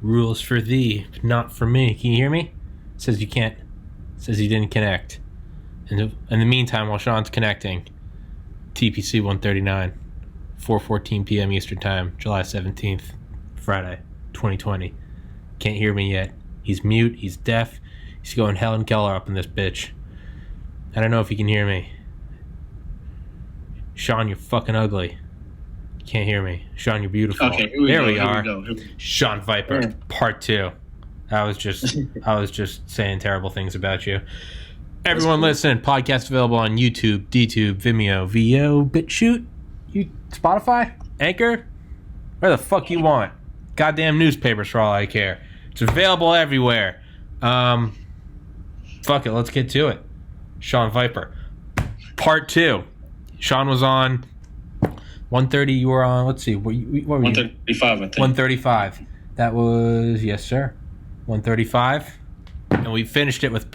Rules for thee, but not for me. Can you hear me? Says you can't. Says you didn't connect. In the meantime, while Sean's connecting, TPC 139, 4:14 p.m. Eastern Time, July 17th, Friday, 2020. Can't hear me yet. He's mute. He's deaf. He's going Helen Keller up in this bitch. I don't know if you can hear me. Sean, you're fucking ugly. You can't hear me. Sean, you're beautiful. Okay, there we are. Shon Viper, part 2. I was just saying terrible things about you. Everyone listen. Podcast available on YouTube, DTube, Vimeo, VO, BitChute, Spotify, Anchor, where the fuck you want. Goddamn newspapers for all I care. It's available everywhere. Fuck it, let's get to it. Shon Viper, part 2. Sean was on 130. You were on. Let's see. What were you? 135. I think 135. That was yes, sir. 135, and we finished it with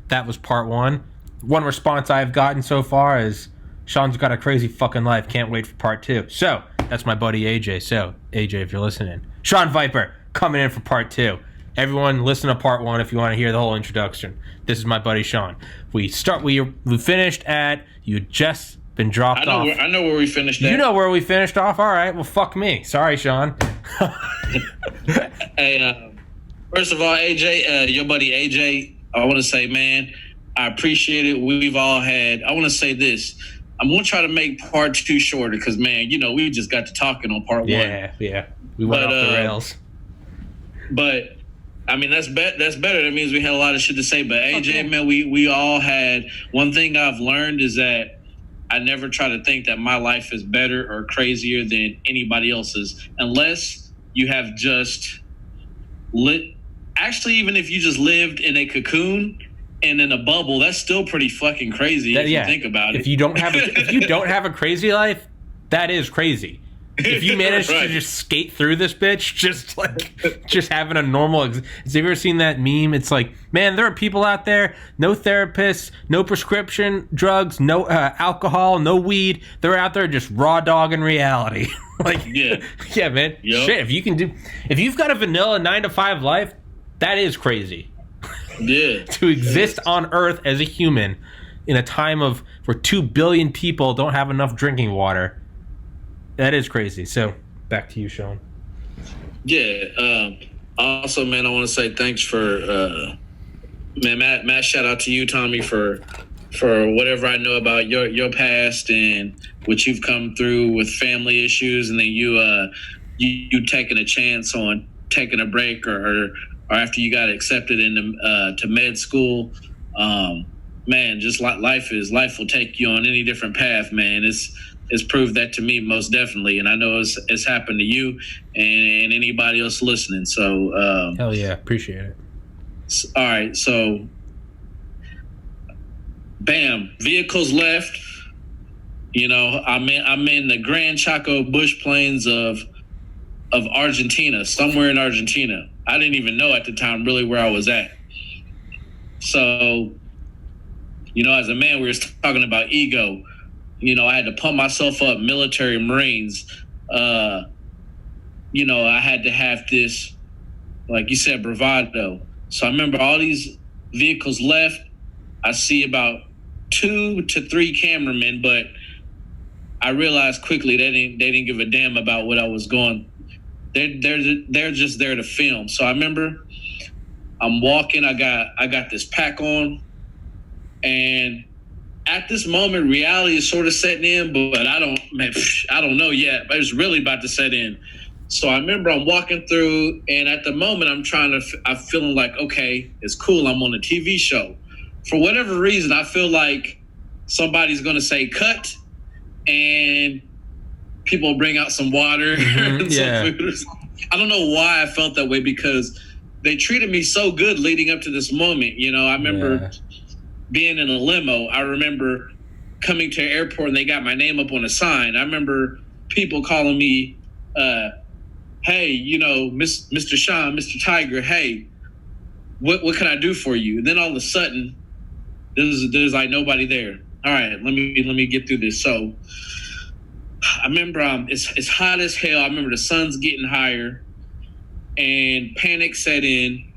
that was part 1. One response I've gotten so far is Sean's got a crazy fucking life. Can't wait for part 2. So that's my buddy AJ. So AJ, if you're listening, Shon Viper coming in for part 2. Everyone, listen to part 1 if you want to hear the whole introduction. This is my buddy Sean. We finished at you just been dropped off. I know where we finished at. You know where we finished off? All right. Well, fuck me. Sorry, Sean. Hey, first of all, AJ, your buddy AJ, I want to say, man, I appreciate it. We've all had, I want to say this. I'm going to try to make part 2 shorter because, man, we just got to talking on part 1. Yeah. We went off the rails. But, I mean, that's better. That means we had a lot of shit to say. But, AJ, man, we all had, one thing I've learned is that I never try to think that my life is better or crazier than anybody else's unless you have just actually, even if you just lived in a cocoon and in a bubble, that's still pretty fucking crazy if you think about it. If you don't have a crazy life, that is crazy. If you manage to just skate through this bitch, just having a normal. Have you ever seen that meme? It's like, man, there are people out there, no therapists, no prescription drugs, no alcohol, no weed. They're out there just raw dog in reality. Yeah, man. Yep. Shit, if you've got a vanilla 9-to-5 life, that is crazy. Yeah. To exist on Earth as a human in a time where 2 billion people don't have enough drinking water. That is crazy. So, back to you, Sean. Yeah. Also, man, I want to say thanks for, Matt, shout out to you, Tommy, for whatever I know about your past and what you've come through with family issues, and then you taking a chance on taking a break or after you got accepted into to med school. Man, just life will take you on any different path, man. It's proved that to me most definitely, and I know it's happened to you and anybody else listening. So hell yeah, appreciate it. All right, so bam, vehicles left. I'm in the Grand Chaco bush plains of Argentina, somewhere in Argentina. I didn't even know at the time really where I was at. So, as a man, we were talking about ego. I had to pump myself up, military, Marines. I had to have this, like you said, bravado. So I remember all these vehicles left. I see about 2 to 3 cameramen, but I realized quickly they didn't give a damn about what I was going. They're just there to film. So I remember I'm walking. I got this pack on, and at this moment, reality is sort of setting in, but I don't know yet. But it's really about to set in. So I remember I'm walking through, and at the moment, I'm feeling like, okay, it's cool. I'm on a TV show. For whatever reason, I feel like somebody's going to say cut, and people bring out some water and some food or something. I don't know why I felt that way, because they treated me so good leading up to this moment. I remember being in a limo. I remember coming to an airport and they got my name up on a sign. I remember people calling me, hey, Mr. Shon, Mr. Tiger, hey, what can I do for you? And then all of a sudden, there's like nobody there. All right, let me get through this. So I remember it's hot as hell. I remember the sun's getting higher. and panic set in.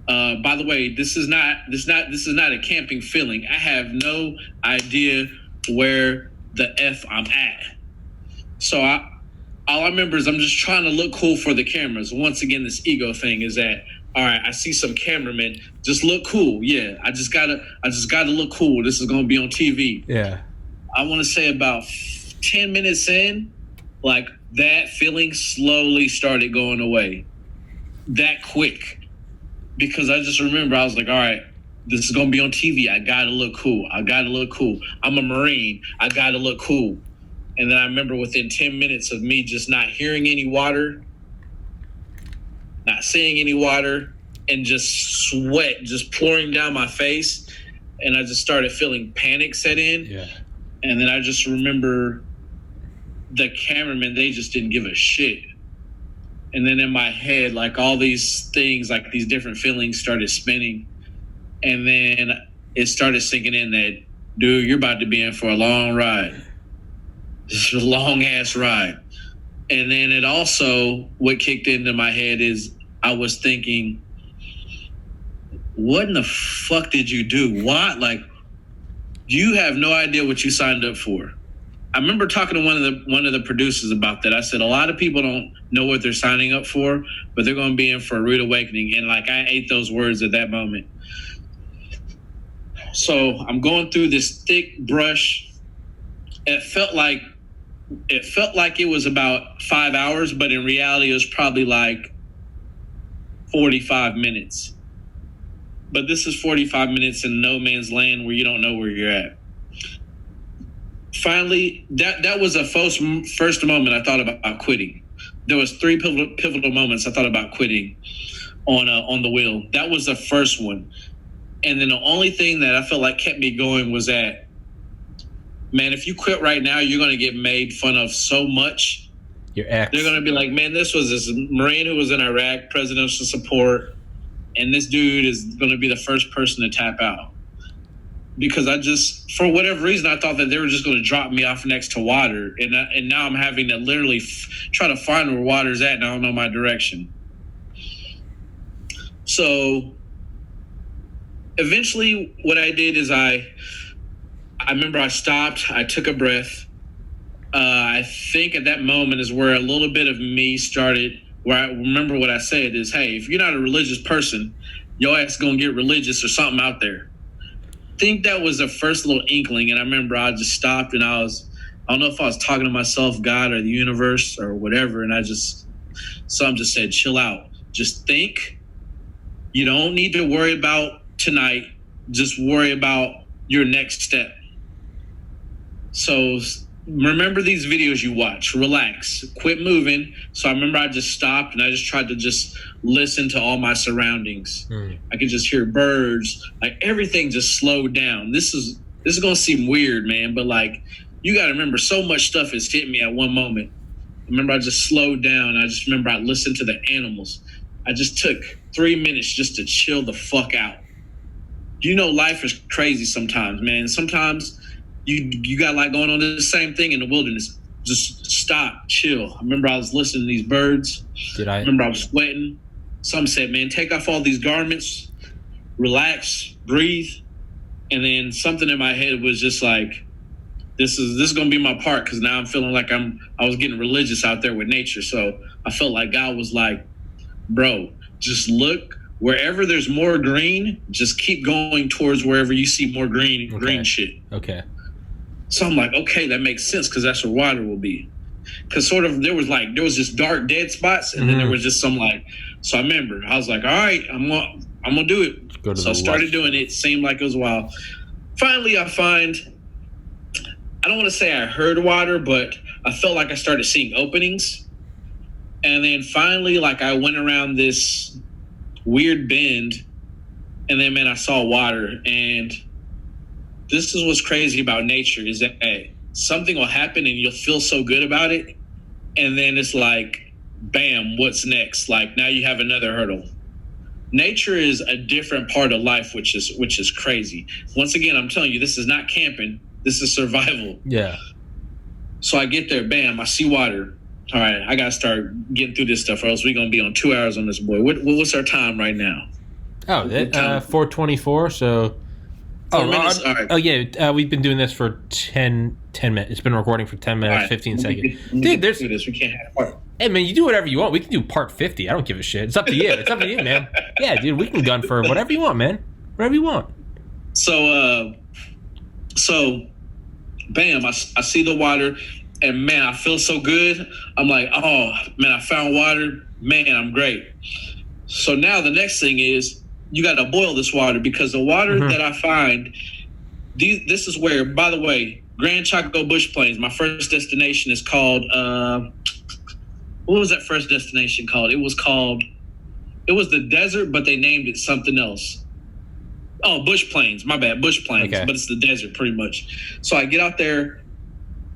By the way, this is not a camping feeling. I have no idea where the F I'm at. So all I remember is I'm just trying to look cool for the cameras. Once again, this ego thing is that, all right, I see some cameramen, just look cool. Yeah, I just gotta look cool. This is gonna be on TV. Yeah. I want to say about 10 minutes in, like that feeling slowly started going away. That quick. Because I just remember I was like, all right, this is gonna be on TV. I gotta look cool. I'm a Marine. I gotta look cool. And then I remember within 10 minutes of me just not hearing any water, not seeing any water, and just sweat just pouring down my face. And I just started feeling panic set in. Yeah. And then I just remember the cameramen, they just didn't give a shit. And then in my head, like all these things, like these different feelings started spinning. And then it started sinking in that, dude, you're about to be in for a long ride. This is a long ass ride. And then it also, what kicked into my head is I was thinking, what in the fuck did you do? Why? Like, you have no idea what you signed up for. I remember talking to one of the producers about that. I said, a lot of people don't know what they're signing up for, but they're going to be in for a rude awakening. And like, I ate those words at that moment. So I'm going through this thick brush. It felt like it was about 5 hours, but in reality, it was probably like 45 minutes. But this is 45 minutes in no man's land where you don't know where you're at. Finally, that was a first moment I thought about quitting. There was 3 pivotal moments I thought about quitting on the wheel. That was the first one. And then the only thing that I felt like kept me going was that, man, if you quit right now, you're going to get made fun of so much. Your ex. They're going to be like, man, this was this Marine who was in Iraq, presidential support, and this dude is going to be the first person to tap out. Because I just, for whatever reason, I thought that they were just going to drop me off next to water. And now I'm having to literally try to find where water's at, and I don't know my direction. So eventually what I did is I remember I stopped, I took a breath. I think at that moment is where a little bit of me started, where I remember what I said is, hey, if you're not a religious person, your ass going to get religious or something out there. I think that was the first little inkling. And I remember I just stopped and I don't know if I was talking to myself, God, or the universe or whatever. And something just said, chill out. Just think. You don't need to worry about tonight. Just worry about your next step. So remember these videos you watch, relax, quit moving. So I remember I just stopped and I just tried to just listen to all my surroundings. I could just hear birds, like everything just slowed down. This is going to seem weird, man, but like, you got to remember so much stuff has hit me at one moment. I remember I just slowed down. I just remember I listened to the animals. I just took 3 minutes just to chill the fuck out. You know, life is crazy sometimes, man. Sometimes you got like going on the same thing in the wilderness. Just stop, chill. I remember I was listening to these birds. I remember I was sweating. Some said, man, take off all these garments, relax, breathe. And then something in my head was just like, this is going to be my part, because now I'm feeling like I was getting religious out there with nature. So I felt like God was like, bro, just look wherever there's more green, just keep going towards wherever you see more green shit. Okay. So I'm like, okay, that makes sense, because that's where water will be. Because sort of there was just dark dead spots, and then there was just some like. So I remember I was like, all right, I'm gonna do it. So I started doing it. Seemed like it was a while. Finally, I don't want to say I heard water, but I felt like I started seeing openings. And then finally, like I went around this weird bend, and then, man, I saw water. And this is what's crazy about nature is that, hey, something will happen and you'll feel so good about it. And then it's like, bam, what's next? Like now you have another hurdle. Nature is a different part of life, which is crazy. Once again, I'm telling you, this is not camping. This is survival. Yeah. So I get there, bam, I see water. All right, I gotta start getting through this stuff, or else we're gonna be on 2 hours on this boy. What's our time right now? Oh, 4:24. So. 4 minutes. All right. Oh yeah, we've been doing this for 10 minutes. It's been recording for 10 minutes, Right. 15 seconds. Dude, there's this. We can't have part. Hey man, you do whatever you want. We can do part 50. I don't give a shit. It's up to you. It's up to you, man. Yeah, dude, we can gun for whatever you want, man. Whatever you want. So, bam! I see the water, and man, I feel so good. I'm like, oh man, I found water. Man, I'm great. So now the next thing is you got to boil this water, because the water that I find, this is where, by the way, Grand Chaco Bush Plains. My first destination is called. What was that first destination called? It was the desert, but they named it something else. Oh, Bush Plains. My bad, Bush Plains. Okay. But it's the desert pretty much. So I get out there,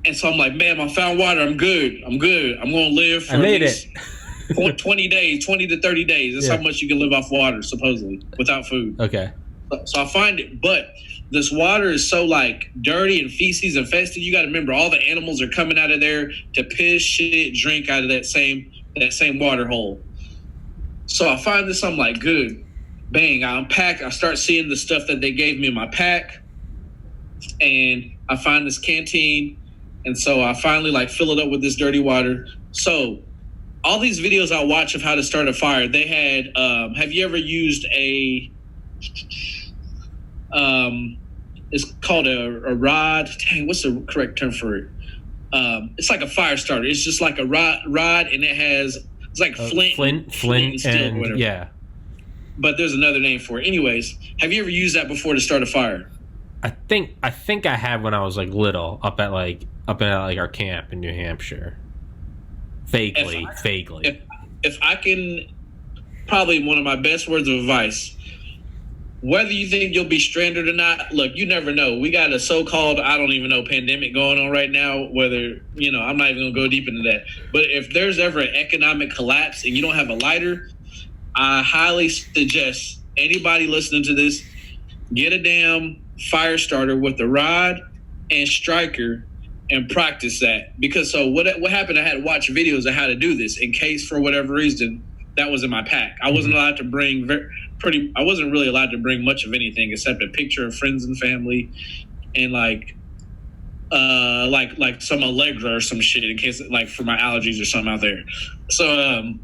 and so I'm like, man, I found water. I'm good. I'm going to live for I made at least 20 days, 20 to 30 days. That's how much you can live off water, supposedly, without food. Okay. So I find it, but this water is so like dirty and feces infested. You got to remember, all the animals are coming out of there to piss, shit, drink out of that same water hole. So I find this, I'm like, good. Bang, I unpack. I start seeing the stuff that they gave me in my pack, and I find this canteen, and so I finally like fill it up with this dirty water. So all these videos I watch of how to start a fire, they had. Have you ever used a? It's called a rod. Dang, what's the correct term for it? It's like a fire starter. It's just like a rod, and it's like flint and steel, or whatever. Yeah. But there's another name for it. Anyways, have you ever used that before to start a fire? I think I had when I was like little, up at our camp in New Hampshire. Vaguely. If I can, probably one of my best words of advice. Whether you think you'll be stranded or not, look, you never know. We got a so-called, I don't even know, pandemic going on right now, whether, I'm not even going to go deep into that. But if there's ever an economic collapse and you don't have a lighter, I highly suggest anybody listening to this, get a damn fire starter with a rod and striker and practice that. Because so what happened, I had to watch videos of how to do this in case for whatever reason that was in my pack. I wasn't allowed to bring I wasn't really allowed to bring much of anything except a picture of friends and family and like some Allegra or some shit in case like for my allergies or something out there. So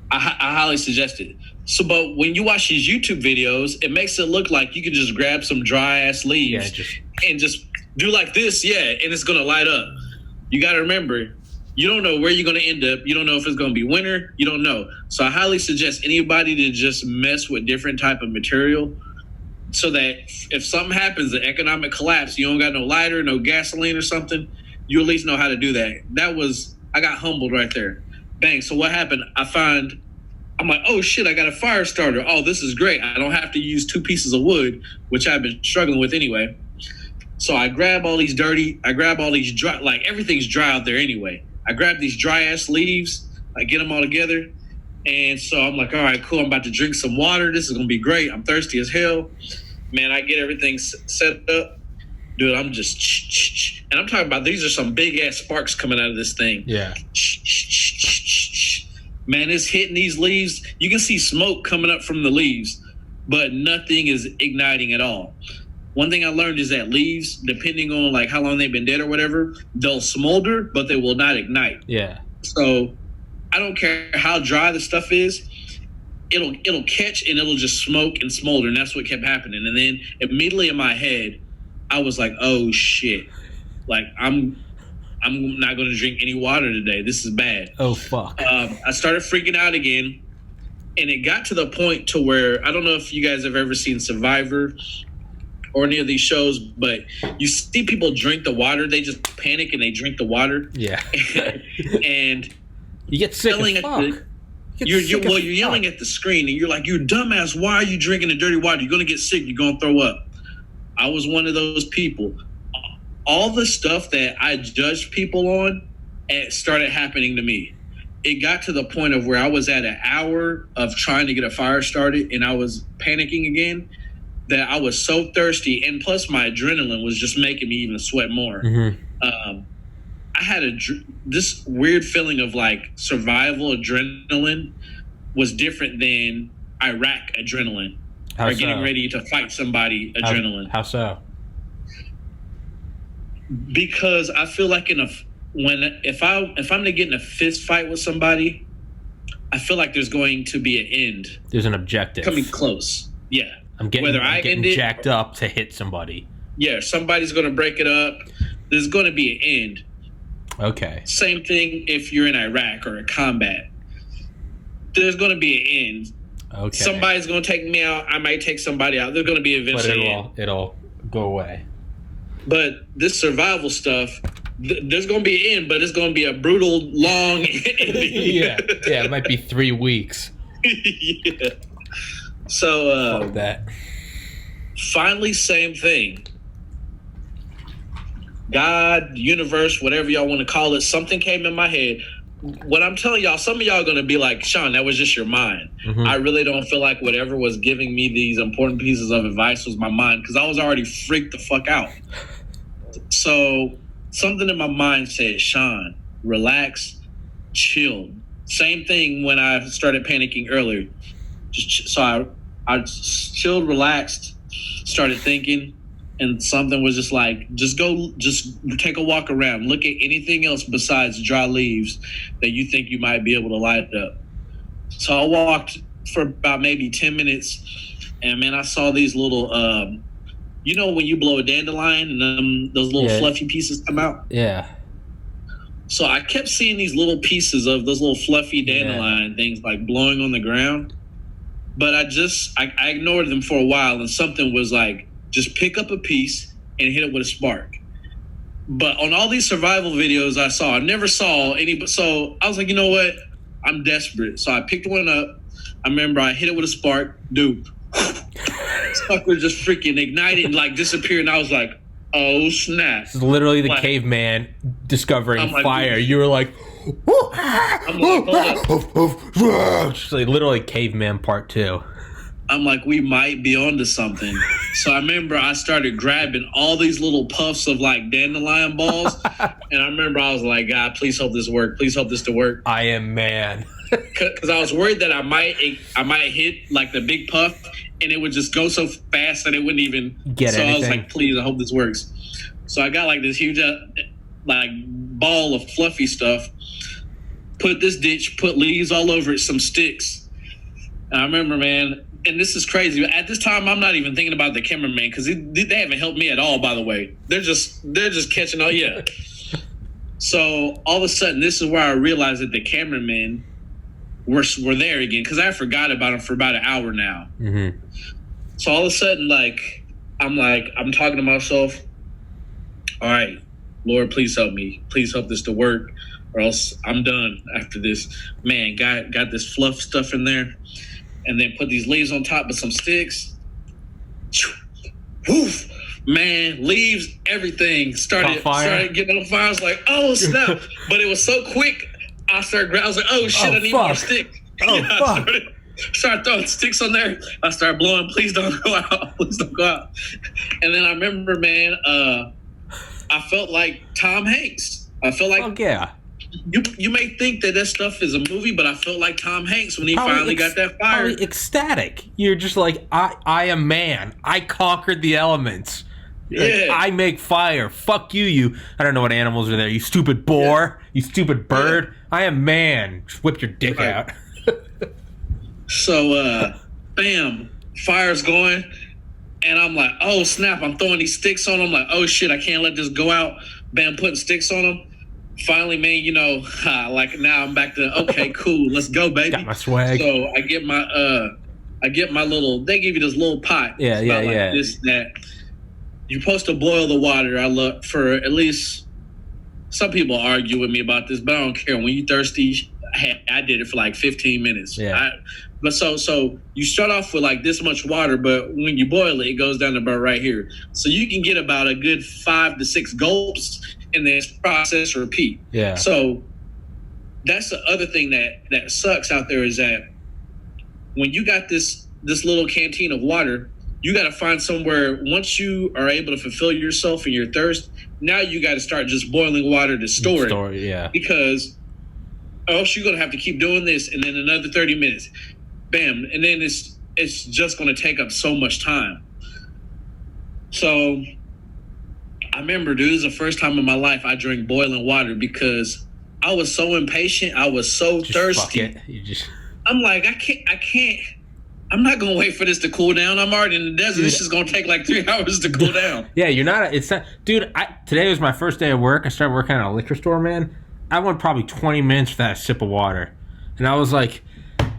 I highly suggest it. So, but when you watch these YouTube videos, it makes it look like you can just grab some dry ass leaves and just do like this, and it's gonna light up. You got to remember, you don't know where you're gonna end up. You don't know if it's gonna be winter. You don't know. So, I highly suggest anybody to just mess with different type of material, so that if something happens, an economic collapse, you don't got no lighter, no gasoline or something, you at least know how to do that. I got humbled right there. Bang. So what happened? I'm like, oh shit, I got a fire starter. Oh, this is great. I don't have to use 2 pieces of wood, which I've been struggling with anyway. So I grab all these dry, like everything's dry out there anyway. I grab these dry ass leaves, I get them all together. And so I'm like, all right, cool. I'm about to drink some water. This is going to be great. I'm thirsty as hell. Man, I get everything set up. Dude, I'm just, and I'm talking about these are some big ass sparks coming out of this thing. Yeah. Man, it's hitting these leaves. You can see smoke coming up from the leaves, but nothing is igniting at all. One thing I learned is that leaves, depending on like how long they've been dead or whatever, they'll smolder, but they will not ignite. Yeah. So I don't care how dry the stuff is. It'll catch and it'll just smoke and smolder, and that's what kept happening. And then immediately in my head, I was like, oh shit, like I'm not going to drink any water today. This is bad. Oh fuck. I started freaking out again, and it got to the point to where, I don't know if you guys have ever seen Survivor or any of these shows, but you see people drink the water. They just panic and they drink the water. Yeah. And you get sick as fuck. You're yelling at the screen, and you're like, you dumbass, why are you drinking the dirty water? You're going to get sick. You're going to throw up. I was one of those people. All the stuff that I judged people on, it started happening to me. It got to the point of where I was at an hour of trying to get a fire started, and I was panicking again, that I was so thirsty, and plus my adrenaline was just making me even sweat more. Mm-hmm. I had this weird feeling of like survival adrenaline was different than Iraq adrenaline. How or so? getting ready to fight somebody adrenaline. How so? Because I feel like if I'm to get in a fist fight with somebody, I feel like there's going to be an end. There's an objective coming close. Yeah. I'm getting jacked up to hit somebody. Yeah, somebody's going to break it up. There's going to be an end. Okay. Same thing if you're in Iraq or a combat. There's going to be an end. Okay. Somebody's going to take me out. I might take somebody out. There's going to be eventually. But it'll go away. But this survival stuff, there's going to be an end, but it's going to be a brutal, long ending. Yeah, it might be 3 weeks. Yeah. So Fuck that. Finally, same thing. God, universe, whatever y'all want to call it, something came in my head. What I'm telling y'all, some of y'all are going to be like, Shon, that was just your mind. Mm-hmm. I really don't feel like whatever was giving me these important pieces of advice was my mind, because I was already freaked the fuck out. So something in my mind said, Shon, relax, chill. Same thing when I started panicking earlier. So I chilled, relaxed, started thinking, and something was just like, just take a walk around. Look at anything else besides dry leaves that you think you might be able to light up. So I walked for about maybe 10 minutes, and man, I saw these little, when you blow a dandelion and those little fluffy pieces come out? Yeah. So I kept seeing these little pieces of those little fluffy dandelion things like blowing on the ground. But I ignored them for a while, and something was like, just pick up a piece and hit it with a spark. But on all these survival videos I saw, I never saw any. So I was like, you know what? I'm desperate. So I picked one up. I remember I hit it with a spark. Dude, spark was just freaking igniting, like disappearing. I was like, oh snap! This is literally the caveman discovering fire. Dude. You were like, I'm like, just like literally caveman part 2. I'm like, we might be onto something. So I remember I started grabbing all these little puffs of like dandelion balls. And I remember I was like, God, please help this work. Please help this to work. I am man. Because I was worried that I might hit like the big puff and it would just go so fast that it wouldn't even get anything. So I was like, please, I hope this works. So I got like this huge like ball of fluffy stuff, put this ditch, put leaves all over it, some sticks. And I remember, man, and this is crazy. At this time, I'm not even thinking about the cameraman because they haven't helped me at all. By the way, they're just catching on. Yeah. So all of a sudden, this is where I realized that the cameramen were there again, because I forgot about them for about an hour now. Mm-hmm. So all of a sudden, I'm talking to myself. All right, Lord, please help me. Please help this to work, or else I'm done after this. Man, got this fluff stuff in there. And then put these leaves on top with some sticks. Woof, man, leaves, everything started getting on fire. I was like, oh snap! But it was so quick. I was like, oh shit, I need more sticks. Oh fuck! Started throwing sticks on there. I started blowing. Please don't go out. Please don't go out. And then I remember, man, I felt like Tom Hanks. I felt like, oh yeah. You may think that stuff is a movie, but I felt like Tom Hanks when he finally got that fire. Probably ecstatic. You're just like, I am man. I conquered the elements. Yeah. Like, I make fire. Fuck you. I don't know what animals are there. You stupid boar. You stupid bird. Yeah. I am man. Just whip your dick out. So, bam, fire's going. And I'm like, oh, snap. I'm throwing these sticks on them. I'm like, oh, shit, I can't let this go out. Bam, putting sticks on them. Finally, man, like now I'm back to, okay, cool, let's go, baby. Got my swag. So I get my little, they give you this little pot. Yeah. This, that. You're supposed to boil the water. I look for at least, some people argue with me about this, but I don't care. When you're thirsty, I did it for like 15 minutes. Yeah. But so you start off with like this much water, but when you boil it, it goes down to about right here. So you can get about a good 5 to 6 gulps, and then process repeat. Yeah. So that's the other thing that sucks out there is that when you got this little canteen of water, you got to find somewhere, once you are able to fulfill yourself and your thirst, now you got to start just boiling water to store it. Yeah. Because else you're going to have to keep doing this, and then another 30 minutes. Bam. And then it's just going to take up so much time. So I remember, dude, it was the first time in my life I drank boiling water because I was so impatient. I was so thirsty. Fuck it. I'm like, I can't. I'm not gonna wait for this to cool down. I'm already in the desert. This is gonna take like 3 hours to cool down. Yeah, you're not. It's not, dude. Today was my first day of work. I started working at a liquor store, man. I went probably 20 minutes without a sip of water, and I was like,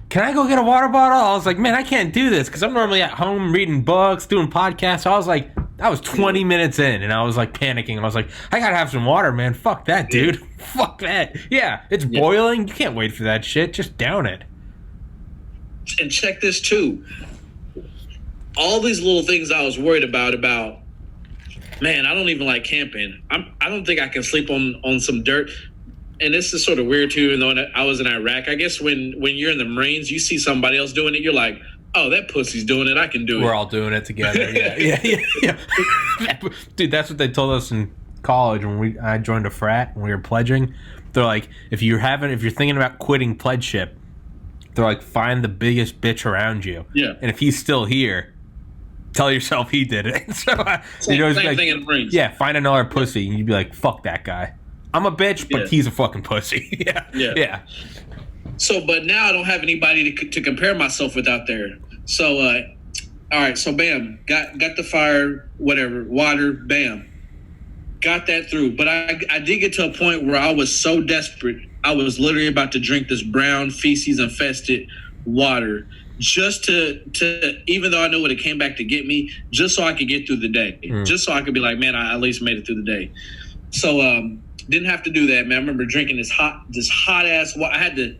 "Can I go get a water bottle?" I was like, "Man, I can't do this because I'm normally at home reading books, doing podcasts." So I was like, I was 20 minutes in, and I was like panicking. I was like, "I gotta have some water, man. Fuck that, dude. Fuck that. Yeah, it's boiling. You can't wait for that shit. Just down it." And check this too. All these little things I was worried about, man, I don't even like camping. I don't think I can sleep on some dirt. And this is sort of weird too, even though I was in Iraq. I guess when you're in the Marines, you see somebody else doing it, you're like, oh, that pussy's doing it, I can do it. We're all doing it together. Yeah. Dude, that's what they told us in college when I joined a frat when we were pledging. They're like, if you're thinking about quitting pledgeship, they're like, find the biggest bitch around you. Yeah. And if he's still here, tell yourself he did it. So same thing in the Marines. Yeah, find another pussy, and you'd be like, fuck that guy. I'm a bitch, but he's a fucking pussy. Yeah. So, but now I don't have anybody to compare myself with out there. So, all right. So, bam, got the fire, whatever, water, bam, got that through. But I did get to a point where I was so desperate, I was literally about to drink this brown feces infested water just to even though I know what it came back to get me, just so I could get through the day, just so I could be like, man, I at least made it through the day. So, didn't have to do that, man. I remember drinking this hot ass water. I had to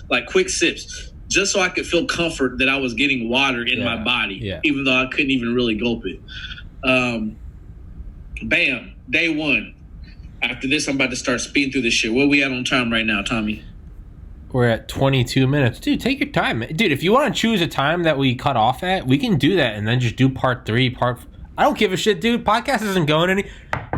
like quick sips just so I could feel comfort that I was getting water in my body, even though I couldn't even really gulp it. Bam, day one. After this, I'm about to start speeding through this shit. Where we at on time right now, Tommy? We're at 22 minutes. Dude, take your time. Dude, if you want to choose a time that we cut off at, we can do that and then just do part 3, I don't give a shit, dude. Podcast isn't going any...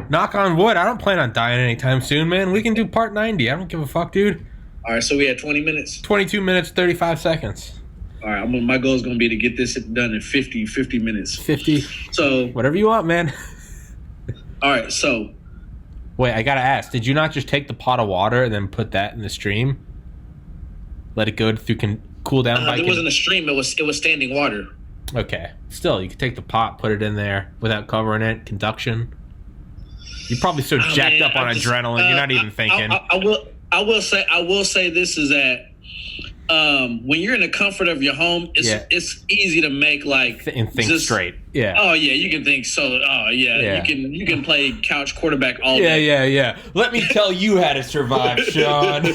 Knock on wood. I don't plan on dying anytime soon, man. We can do part 90. I don't give a fuck, dude. All right, so we had 20 minutes? 22 minutes, 35 seconds. All right, my goal is going to be to get this done in 50 minutes. 50. So... Whatever you want, man. All right, so... Wait, I gotta ask. Did you not just take the pot of water and then put that in the stream? Let it go through cool down? It wasn't a stream. It was standing water. Okay. Still, you could take the pot, put it in there without covering it. Conduction. You're probably so jacked up on adrenaline. You're not even thinking. I will say this is that when you're in the comfort of your home, it's easy to make and think straight. Yeah. Oh yeah, you can think so. Oh yeah, you can play couch quarterback all day. Yeah. Let me tell you how to survive, Sean.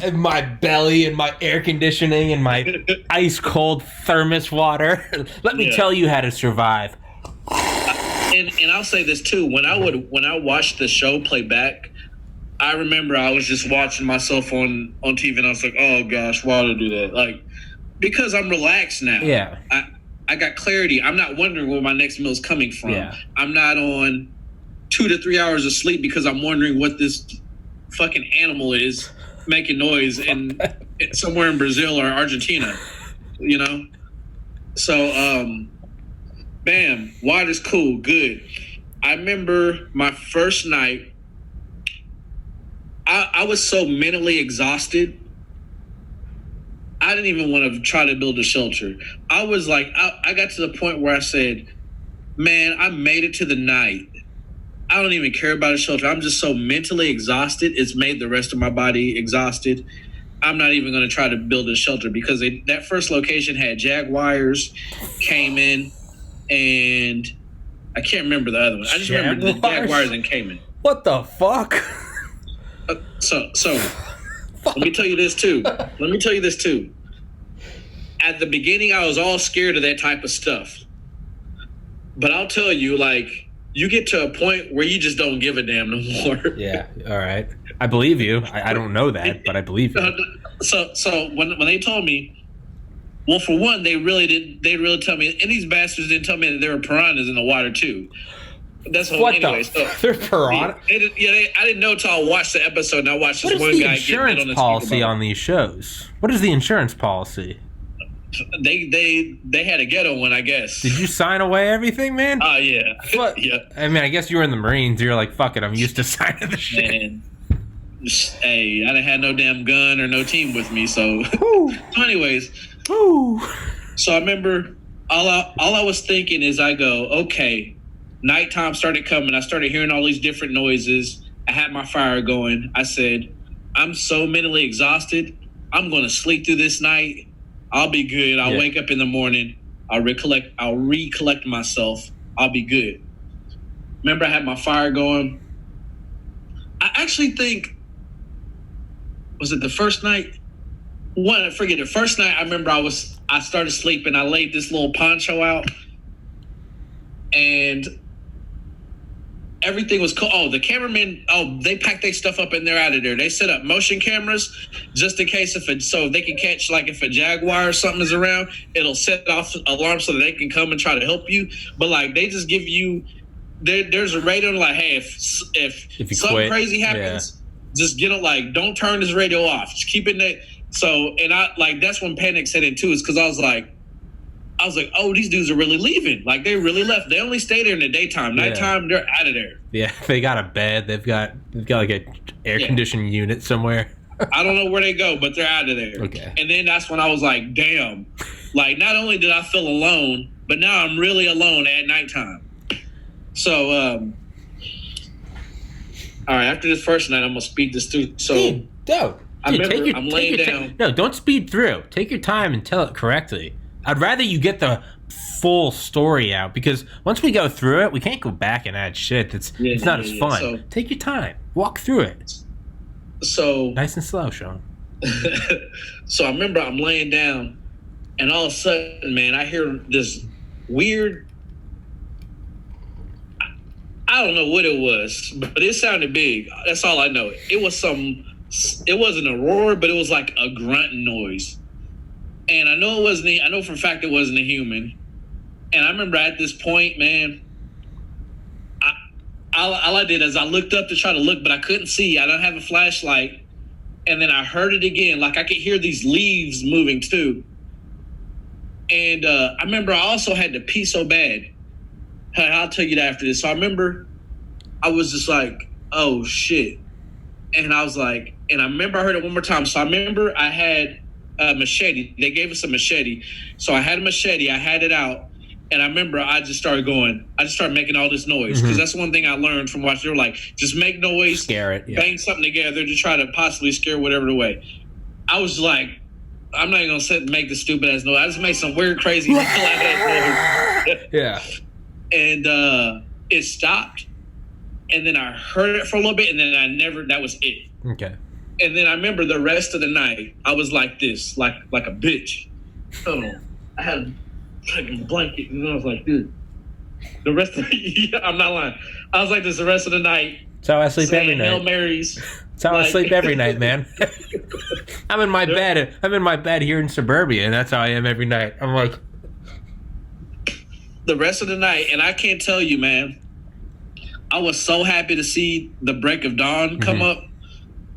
And my belly and my air conditioning and my ice cold thermos water. Let me tell you how to survive. And I'll say this too. When I watched the show play back, I remember I was just watching myself on TV and I was like, oh gosh, why did I do that? Like, because I'm relaxed now. Yeah. I got clarity. I'm not wondering where my next meal is coming from. Yeah. I'm not on 2 to 3 hours of sleep because I'm wondering what this fucking animal is making noise in somewhere in Brazil or Argentina, you know? So, bam, water's cool, good. I remember my first night, I was so mentally exhausted. I didn't even want to try to build a shelter. I was like, I got to the point where I said, man, I made it to the night. I don't even care about a shelter. I'm just so mentally exhausted. It's made the rest of my body exhausted. I'm not even going to try to build a shelter because that first location had jaguars, cayman, and I can't remember the other one. I just remember the jaguars and cayman. What the fuck? So let me tell you this too. At the beginning, I was all scared of that type of stuff. But I'll tell you, you get to a point where you just don't give a damn no more. Yeah, all right. I believe you. I don't know that, but I believe you. So when they told me, Well, for one, they really didn't. They really tell me, and these bastards didn't tell me that there were piranhas in the water too. That's What anyway. They're piranha. I didn't know until I watched the episode. And I watched What this is one the guy insurance get policy on these shows? What is the insurance policy? They had a ghetto one, I guess. Did you sign away everything, man? Oh yeah. What? Yeah. I mean, I guess you were in the Marines. You're like, fuck it, I'm used to signing the shit. Man. Hey, I didn't have no damn gun or no team with me, so. So anyways. Woo. So I remember all I was thinking is I go, okay, nighttime started coming. I started hearing all these different noises. I had my fire going. I said, I'm so mentally exhausted. I'm going to sleep through this night. I'll be good. I'll wake up in the morning. I'll recollect myself. I'll be good. Remember, I had my fire going. I actually think, was it the first night? I forget. The first night, I remember I started sleeping. I laid this little poncho out, and everything was cool. Oh, the cameramen, they packed their stuff up and they're out of there. They set up motion cameras just in case so they can catch, like, if a jaguar or something is around, it'll set off alarm so that they can come and try to help you. But, like, they just give you, there's a radio like, hey, if something quit, crazy happens, just get it, like, don't turn this radio off. Just keep it there. So, and I, like, that's when panic set in too, is because I was like, oh, these dudes are really leaving. Like, they really left. They only stay there in the daytime. Nighttime, they're out of there. Yeah, they got a bed. They've got like a air conditioning unit somewhere. I don't know where they go, but they're out of there. Okay. And then that's when I was like, damn. Like, not only did I feel alone, but now I'm really alone at nighttime. So, all right, after this first night, I'm going to speed this through. So, I'm laying down. No, don't speed through. Take your time and tell it correctly. I'd rather you get the full story out, because once we go through it, we can't go back and add shit. It's not as fun. So, take your time. Walk through it. So nice and slow, Sean. So I remember I'm laying down, and all of a sudden, man, I hear this weird. I don't know what it was, but it sounded big. That's all I know. It wasn't a roar, but it was like a grunt noise. And I know I know for a fact it wasn't a human. And I remember at this point, man, all I did is I looked up to try to look, but I couldn't see. I don't have a flashlight. And then I heard it again. Like, I could hear these leaves moving too. And I remember I also had to pee so bad. I'll tell you that after this. So I remember I was just like, oh, shit. And I was like, and I remember I heard it one more time. So I remember I had a machete. They gave us a machete. So I had a machete. I had it out. And I remember I just started making all this noise. Because that's one thing I learned from watching. They were like, just make noise. Scare it. Yeah. Bang something together to try to possibly scare whatever away. I was like, I'm not even going to make the stupid ass noise. I just made some weird, crazy noise. Yeah. And it stopped. And then I heard it for a little bit. And then that was it. Okay. And then I remember the rest of the night, I was like this, like a bitch. Hold on. I had a fucking blanket, and I was like, dude. The rest of I'm not lying. I was like this the rest of the night. That's how I sleep every night. Hail Marys. That's how I sleep every night, man. I'm in my bed. I'm in my bed here in suburbia, and that's how I am every night. I'm like, the rest of the night, and I can't tell you, man. I was so happy to see the break of dawn come up.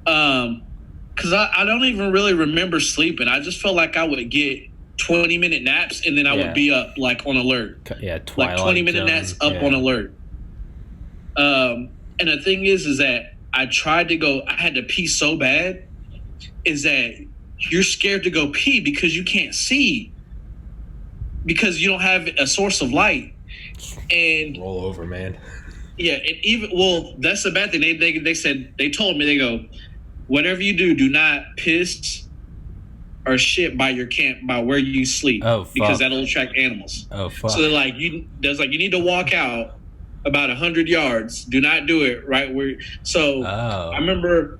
Because I don't even really remember sleeping. I just felt like I would get 20-minute naps, and then I would be up, like, on alert. Yeah, Twilight like 20-minute naps up on alert. And the thing is that I had to pee so bad, is that you're scared to go pee because you can't see, because you don't have a source of light. And roll over, man. Yeah, and that's the bad thing. They told me, they go, whatever you do not piss or shit by your camp, by where you sleep. Oh, fuck. Because that'll attract animals. Oh, fuck. So they're like, you need to walk out about 100 yards. Do not do it right where. So I remember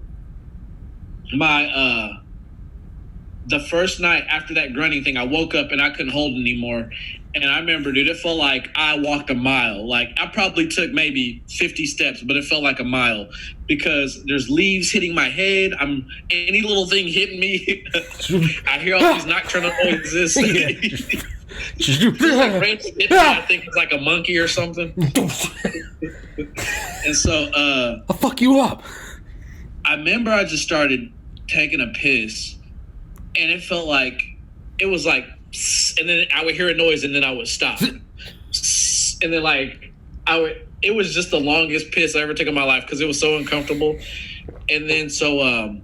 the first night after that grunting thing, I woke up and I couldn't hold anymore. And I remember, dude, it felt like I walked a mile. Like, I probably took maybe 50 steps, but it felt like a mile because there's leaves hitting my head. Any little thing hitting me. I hear all these nocturnal noises. I think it's like a monkey or something. And so I'll fuck you up. I remember I just started taking a piss, and it felt like it was like, and then I would hear a noise, and then I would stop, and then like it was just the longest piss I ever took in my life because it was so uncomfortable. And then so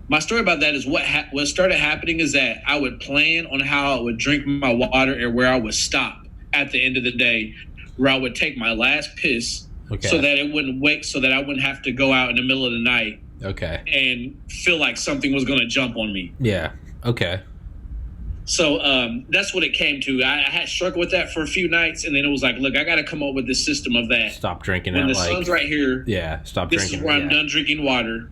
my story about that is what started happening is that I would plan on how I would drink my water and where I would stop at the end of the day, where I would take my last piss. Okay. So that it wouldn't wake, so that I wouldn't have to go out in the middle of the night. Okay. And feel like something was going to jump on me. Yeah. Okay. So that's what it came to. I had struggled with that for a few nights, and then it was like, look, I got to come up with this system of that. Stop drinking when it. The sun's right here. Yeah. Stop drinking. This is where I'm done drinking water,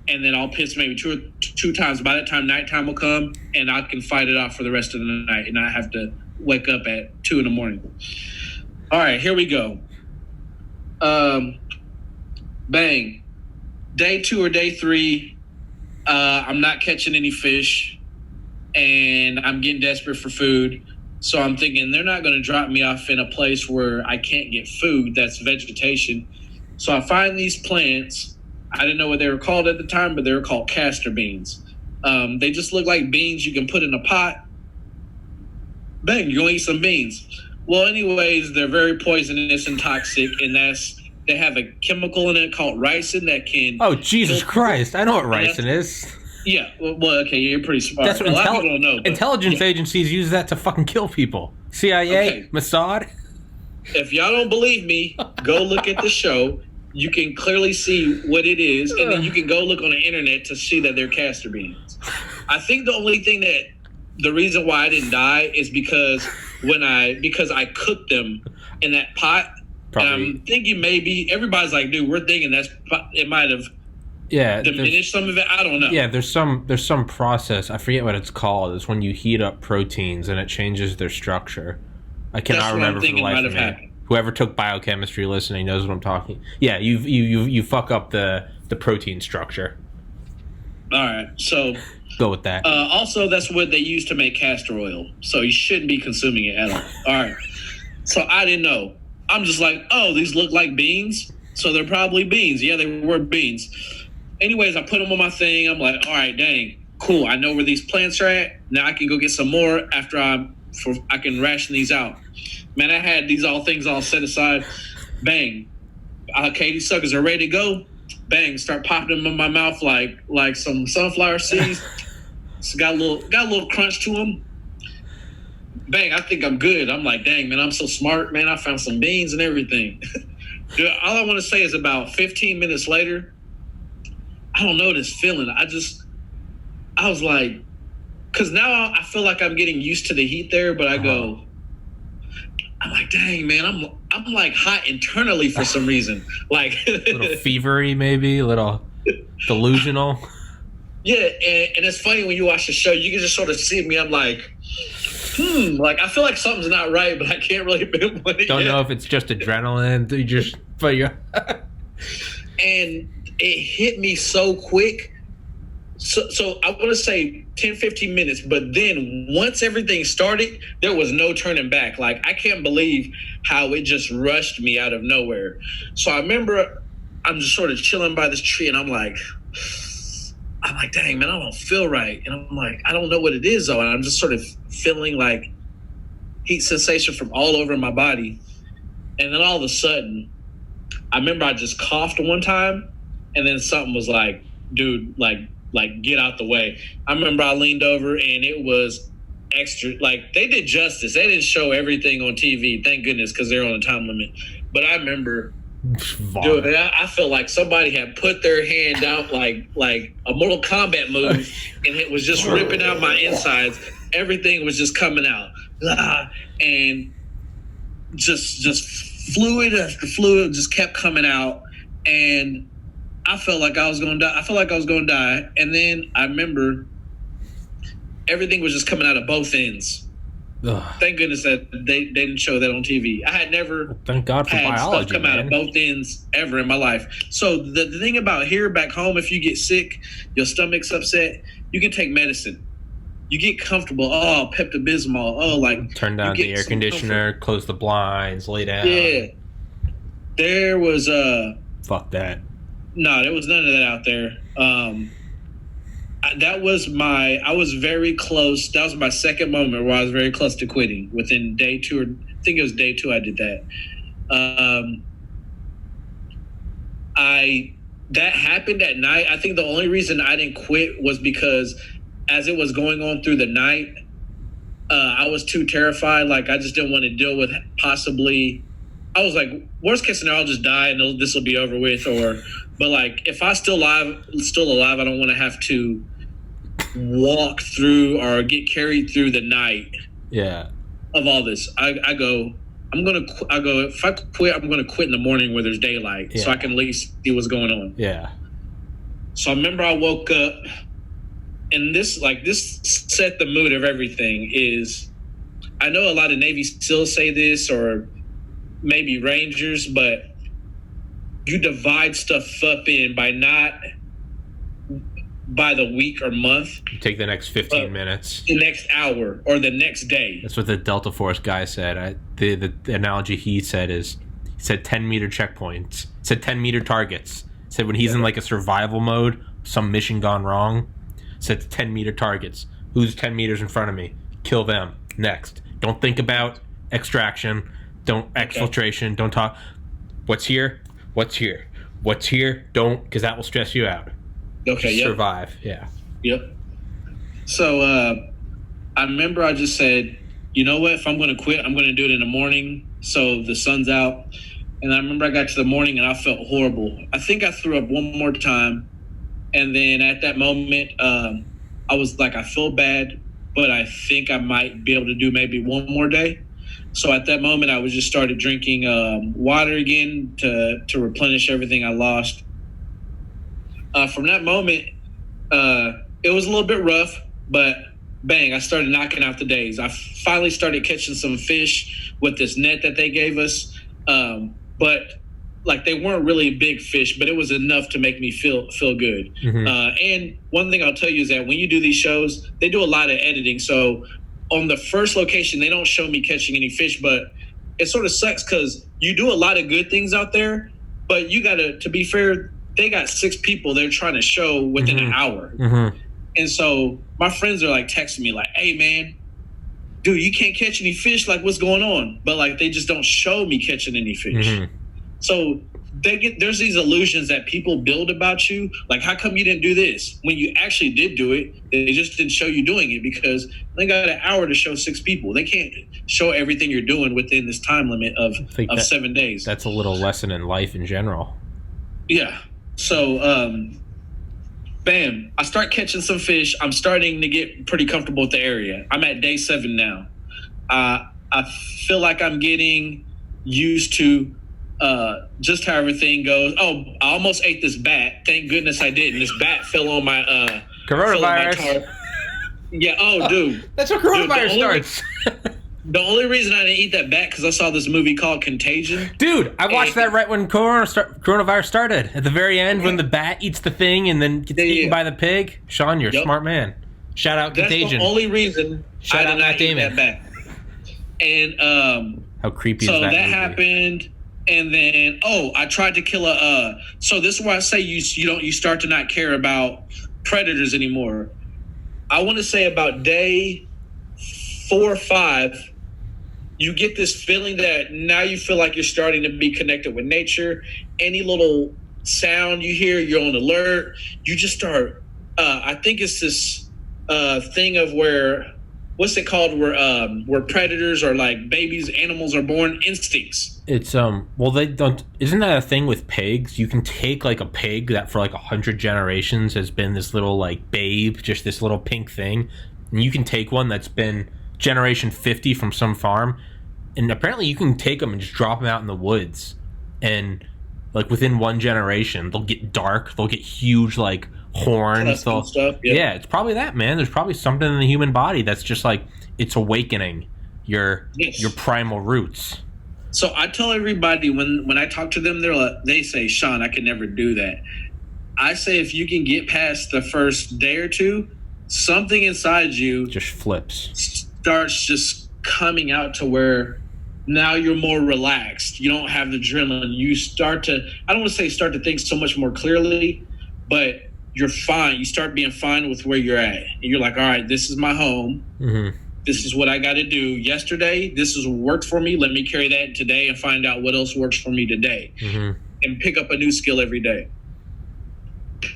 and then I'll piss maybe two times. By that time, nighttime will come, and I can fight it off for the rest of the night, and not have to wake up at 2 a.m. All right, here we go. Bang. Day 2 or day 3, I'm not catching any fish, and I'm getting desperate for food. So I'm thinking they're not going to drop me off in a place where I can't get food. That's vegetation. So I find these plants. I didn't know what they were called at the time, but they were called castor beans. They just look like beans you can put in a pot. Bang, you're going to eat some beans. Well, anyways, they're very poisonous and toxic, and they have a chemical in it called ricin that can... Oh, Jesus Christ. I know what ricin is. Yeah. Well, okay, you're pretty smart. That's what a lot of people don't know. Intelligence agencies use that to fucking kill people. CIA, Mossad. If y'all don't believe me, go look at the show. You can clearly see what it is, and then you can go look on the internet to see that they're castor beans. I think the reason why I didn't die is because I cooked them in that pot. Probably. And I'm thinking maybe everybody's like, dude, we're thinking it might have diminished some of it. I don't know. Yeah, there's some process. I forget what it's called. It's when you heat up proteins and it changes their structure. I cannot remember for the life of me. Whoever took biochemistry listening knows what I'm talking. Yeah, you fuck up the protein structure. All right, so go with that. Also, that's what they use to make castor oil. So you shouldn't be consuming it at all. All right. So I didn't know. I'm just like, oh, these look like beans, so they're probably beans. Yeah, they were beans. Anyways, I put them on my thing. I'm like, all right, dang, cool. I know where these plants are at. Now I can go get some more after I can ration these out. Man, I had these things all set aside. Bang. Okay, these suckers are ready to go. Bang, start popping them in my mouth like some sunflower seeds. It's got a little crunch to them. Bang, I think I'm good. I'm like, dang, man, I'm so smart, man. I found some beans and everything. Dude, all I want to say is about 15 minutes later, I don't know this feeling. I was like, because now I feel like I'm getting used to the heat there, but I'm like, dang, man, I'm like hot internally for some reason. Like a little fevery, maybe, a little delusional. Yeah, and it's funny when you watch the show, you can just sort of see me. I'm like, like I feel like something's not right, but I can't really pinpoint it. Don't know if it's just adrenaline. And it hit me so quick. So I want to say 10, 15 minutes, but then once everything started, there was no turning back. Like, I can't believe how it just rushed me out of nowhere. So I remember I'm just sort of chilling by this tree, and I'm like, dang, man, I don't feel right. And I'm like, I don't know what it is, though. And I'm just sort of feeling like heat sensation from all over my body. And then all of a sudden, I remember I just coughed one time, and then something was like, dude, like get out the way. I remember I leaned over, and it was extra. Like, they did justice. They didn't show everything on TV, thank goodness, because they're on a time limit. But I remember, dude, I felt like somebody had put their hand out like a Mortal Kombat move, and it was just ripping out my insides. Everything was just coming out, and just fluid after fluid just kept coming out, and I felt like I was going to die. And then I remember everything was just coming out of both ends. Ugh. Thank goodness that they didn't show that on TV. I had never Thank God for had biology, stuff come out of both ends ever in my life. So the thing about here back home, if you get sick, your stomach's upset, you can take medicine. You get comfortable. Oh, Pepto-Bismol. Oh, like turn down the air conditioner, close the blinds, lay down. Yeah. There was fuck that. No, there was none of that out there. That was I was very close. That was my second moment where I was very close to quitting within day 2, or I think it was day 2 I did that. That happened at night. I think the only reason I didn't quit was because as it was going on through the night, I was too terrified. Like, I just didn't want to deal with possibly. I was like, worst case scenario, I'll just die and this will be over with. But like, if I'm still alive, I don't want to have to walk through or get carried through the night. Yeah. Of all this, I go. If I quit, I'm gonna quit in the morning where there's daylight, so I can at least see what's going on. Yeah. So I remember I woke up, and this set the mood of everything. Is I know a lot of Navy SEALs say this, or maybe Rangers, but you divide stuff up in by the week or month. You take the next 15 minutes. The next hour or the next day. That's what the Delta Force guy said. The analogy he said 10-meter checkpoints. He said 10-meter targets. He said when he's in like a survival mode, some mission gone wrong, said 10-meter targets. Who's 10 meters in front of me? Kill them. Next. Don't think about extraction. Don't exfiltration. Don't talk. What's here? What's here? What's here? Don't, because that will stress you out. Okay. Just survive. Yeah. Yep. So I remember I just said, you know what? If I'm going to quit, I'm going to do it in the morning, so the sun's out. And I remember I got to the morning and I felt horrible. I think I threw up one more time, and then at that moment, I was like, I feel bad, but I think I might be able to do maybe one more day. So at that moment, I was just started drinking water again to replenish everything I lost. From that moment, it was a little bit rough, but bang, I started knocking out the days. I finally started catching some fish with this net that they gave us. But like, they weren't really big fish, but it was enough to make me feel good. Mm-hmm. And one thing I'll tell you is that when you do these shows, they do a lot of editing. So on the first location, they don't show me catching any fish, but it sort of sucks because you do a lot of good things out there, but you gotta, to be fair, they got 6 people they're trying to show within an hour. Mm-hmm. And so my friends are like texting me like, hey man, dude, you can't catch any fish. Like, what's going on? But like, they just don't show me catching any fish. Mm-hmm. So there's these illusions that people build about you. Like, how come you didn't do this? When you actually did do it, they just didn't show you doing it because they got an hour to show 6 people. They can't show everything you're doing within this time limit of 7 days. That's a little lesson in life in general. Yeah. So, bam, I start catching some fish. I'm starting to get pretty comfortable with the area. I'm at day 7 now. I feel like I'm getting used to just how everything goes. Oh, I almost ate this bat. Thank goodness I didn't. This bat fell on my coronavirus. Yeah. Oh, dude. That's what coronavirus starts. The only reason I didn't eat that bat because I saw this movie called Contagion. Dude, I watched that right when coronavirus started. At the very end, when the bat eats the thing and then gets eaten by the pig. Sean, you're a smart man. Shout out Contagion. That's the only reason I did not eat that bat. And how creepy is that? So that movie? happened, and then I tried to kill a. So this is why I say you start to not care about predators anymore. I want to say about day 4 or 5. You get this feeling that now you feel like you're starting to be connected with nature. Any little sound you hear, you're on alert. You just start. I think it's this thing of what's it called? Where predators or like babies, animals are born, instincts. It's well, they don't. Isn't that a thing with pigs? You can take like a pig that for like 100 generations has been this little like babe, just this little pink thing, and you can take one that's been generation 50 from some farm, and apparently you can take them and just drop them out in the woods, and like within one generation. They'll get dark. They'll get huge like horns. Tusky stuff. Yeah, it's probably that, man. There's probably something in the human body that's just like it's awakening your primal roots. So I tell everybody when I talk to them, they say, Shon, I could never do that. I say if you can get past the first day or two, something inside you just flips, starts just coming out to where now you're more relaxed. You don't have the adrenaline. You start to, I don't want to say start to think so much more clearly, but you're fine. You start being fine with where you're at. And you're like, all right, this is my home. Mm-hmm. This is what I got to do yesterday. This is what worked for me. Let me carry that today and find out what else works for me today. Mm-hmm. And pick up a new skill every day.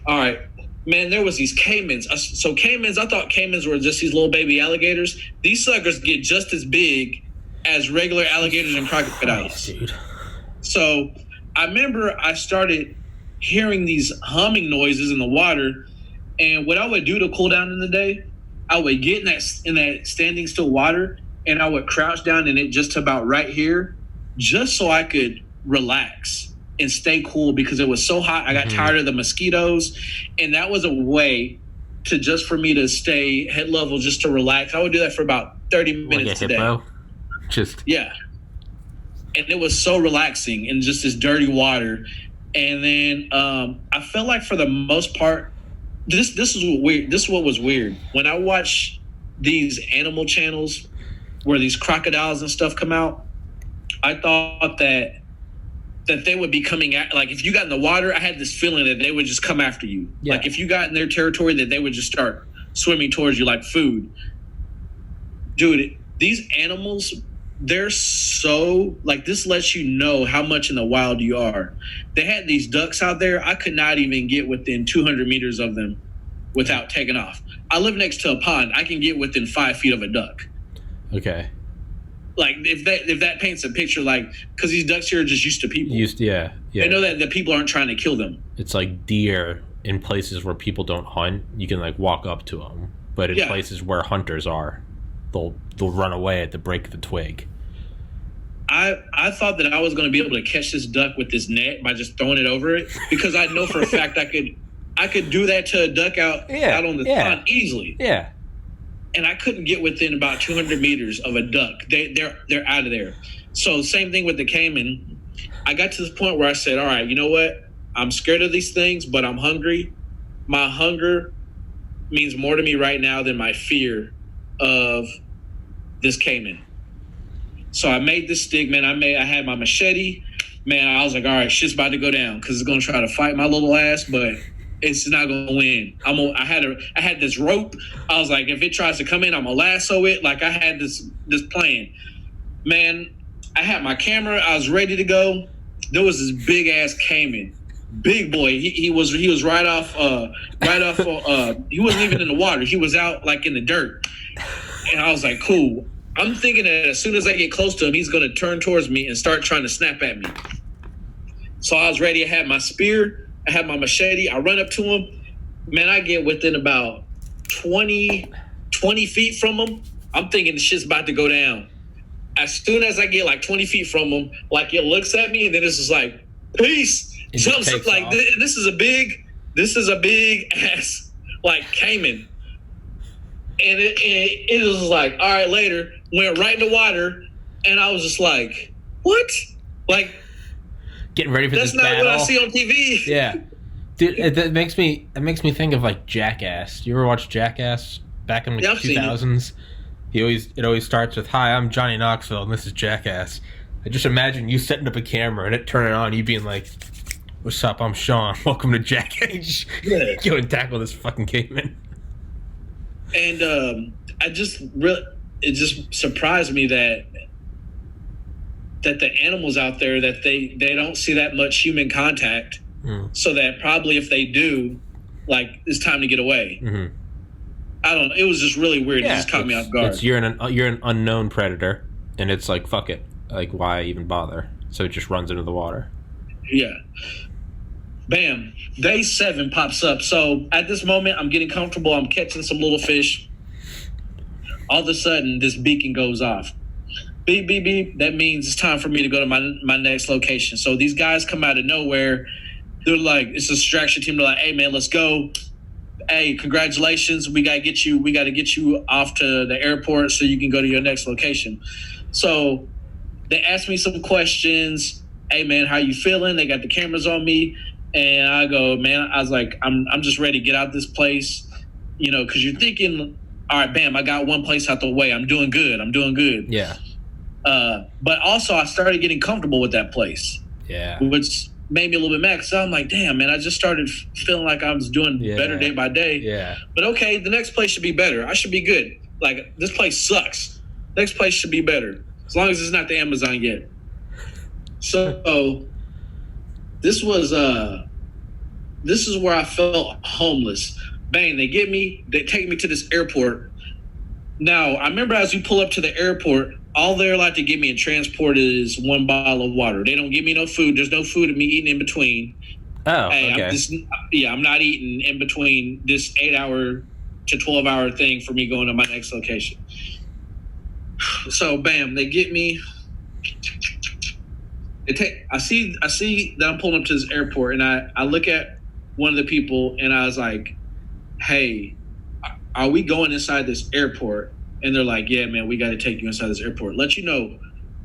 All right. Man, there was these caimans. So caimans, I thought caimans were just these little baby alligators. These suckers get just as big as regular alligators and crocodiles. Dude. So I remember I started hearing these humming noises in the water. And what I would do to cool down in the day, I would get in that standing still water, and I would crouch down in it just about right here, just so I could relax and stay cool because it was so hot. I got tired of the mosquitoes, and that was a way for me to stay head level, just to relax. I would do that for about 30 minutes a day. Yeah. And it was so relaxing in just this dirty water. And then I felt like for the most part, this is weird. This is what was weird. When I watch these animal channels where these crocodiles and stuff come out, I thought that they would be coming at, like if you got in the water, I had this feeling that they would just come after you. Yeah. Like if you got in their territory, that they would just start swimming towards you like food. Dude, these animals, they're so, like, this lets you know how much in the wild you are. They had these ducks out there. I could not even get within 200 meters of them without taking off. I live next to a pond. I can get within 5 feet of a duck. Okay. Like, if that paints a picture, like, because these ducks here are just used to people. Yeah. They know that the people aren't trying to kill them. It's like deer in places where people don't hunt. You can, like, walk up to them. But in places where hunters are, they'll run away at the break of the twig. I thought that I was going to be able to catch this duck with this net by just throwing it over it, because I know for a fact I could do that to a duck out on the pond easily. Yeah. And I couldn't get within about 200 meters of a duck. They're out of there. So same thing with the caiman. I got to this point where I said, all right, you know what? I'm scared of these things, but I'm hungry. My hunger means more to me right now than my fear of this caiman. So I made this stick, man. I had my machete, man. I was like, all right, shit's about to go down because it's gonna try to fight my little ass, but it's not gonna win. I had this rope. I was like, if it tries to come in, I'm gonna lasso it. Like I had this plan, man. I had my camera. I was ready to go. There was this big ass caiman, big boy. He was right off. He wasn't even in the water. He was out like in the dirt, and I was like, cool. I'm thinking that as soon as I get close to him, he's going to turn towards me and start trying to snap at me. So I was ready. I had my spear. I had my machete. I run up to him. Man, I get within about 20 feet from him. I'm thinking the shit's about to go down. As soon as I get like 20 feet from him, like it looks at me and then it's just like, peace. Jumps up like this is a big ass like caiman. And it was like, all right, later, went right in the water, and I was just like, what? Like, getting ready for this battle. That's not what I see on TV. Yeah. Dude, it makes me think of, like, Jackass. You ever watch Jackass back in the 2000s? It always starts with, hi, I'm Johnny Knoxville, and this is Jackass. I just imagine you setting up a camera and it turning on, you being like, what's up, I'm Sean, welcome to Jackass. Go and tackle this fucking caveman. And it just surprised me that the animals out there, that they don't see that much human contact, so that probably if they do, like, it's time to get away. Mm-hmm. I don't know. It was just really weird. Yeah, it just caught me off guard. You're an unknown predator, and it's like, fuck it. Like, why even bother? So it just runs into the water. Yeah. Bam. Day 7 pops up. So at this moment, I'm getting comfortable. I'm catching some little fish. All of a sudden, this beacon goes off. beep, beep, beep. That means it's time for me to go to my next location. So these guys come out of nowhere. They're like, it's a distraction team. They're like, hey, man, let's go. Hey, congratulations. We got to get you off to the airport so you can go to your next location. So they asked me some questions. Hey, man, how you feeling? They got the cameras on me. And I go, man, I was like, I'm just ready to get out this place, because you're thinking, all right, bam, I got one place out the way. I'm doing good. Yeah. But also I started getting comfortable with that place. Yeah. Which made me a little bit mad because I'm like, damn, man, I just started feeling like I was doing better day by day. Yeah. But okay, the next place should be better. I should be good. Like, this place sucks. Next place should be better. As long as it's not the Amazon yet. So this is where I felt homeless. Bang, they take me to this airport. Now, I remember as we pull up to the airport, all they're allowed to give me in transport is one bottle of water. They don't give me no food. There's no food of me eating in between. Oh, okay. I'm not eating in between this 8-hour to 12-hour thing for me going to my next location. So, bam, they get me. I see that I'm pulling up to this airport, and I look at one of the people, and I was like, hey, are we going inside this airport? And they're like, yeah, man, we got to take you inside this airport. Let you know,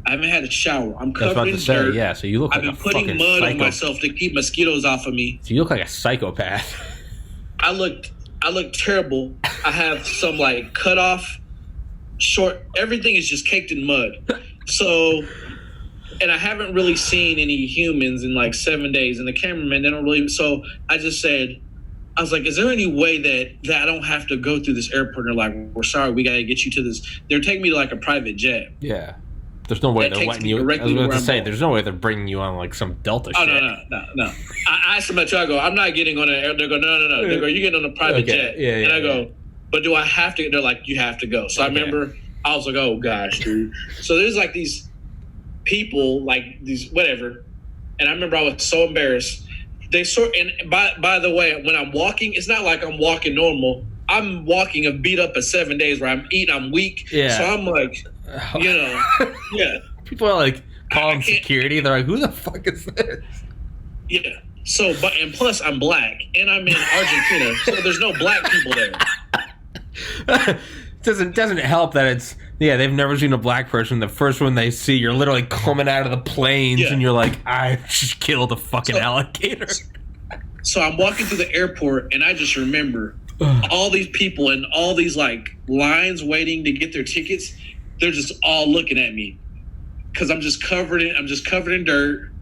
I haven't had a shower. I'm covered in dirt. Yeah, so you look like I've been putting mud on myself to keep mosquitoes off of me. So you look like a psychopath. I look terrible. I have some like cut off short. Everything is just caked in mud. So, and I haven't really seen any humans in like 7 days. And the cameraman, they don't really. So I just said, I was like, is there any way that I don't have to go through this airport? And they're like, we're sorry, we got to get you to this. They're taking me to like a private jet. Yeah. There's no way they're letting you. I was about to say, there's no way they're bringing you on like some Delta shit. No. I asked them at I go, I'm not getting on an air. They go, no. They go, you get on a private jet. Yeah, and I go, but do I have to? They're like, you have to go. So I remember, I was like, oh gosh, dude. So there's like these people, like these whatever. And I remember I was so embarrassed. And by the way, when I'm walking, it's not like I'm walking normal. I'm walking a beat up of 7 days where I'm eating, I'm weak. Yeah. So I'm like, yeah. People are like calling security. They're like, who the fuck is this? Yeah. So, and plus I'm black and I'm in Argentina, so there's no black people there. Doesn't help that it's they've never seen a black person. The first one they see, you're literally coming out of the planes and you're like, I just killed a fucking alligator. So I'm walking through the airport and I just remember all these people and all these like lines waiting to get their tickets. They're just all looking at me because I'm just covered in dirt.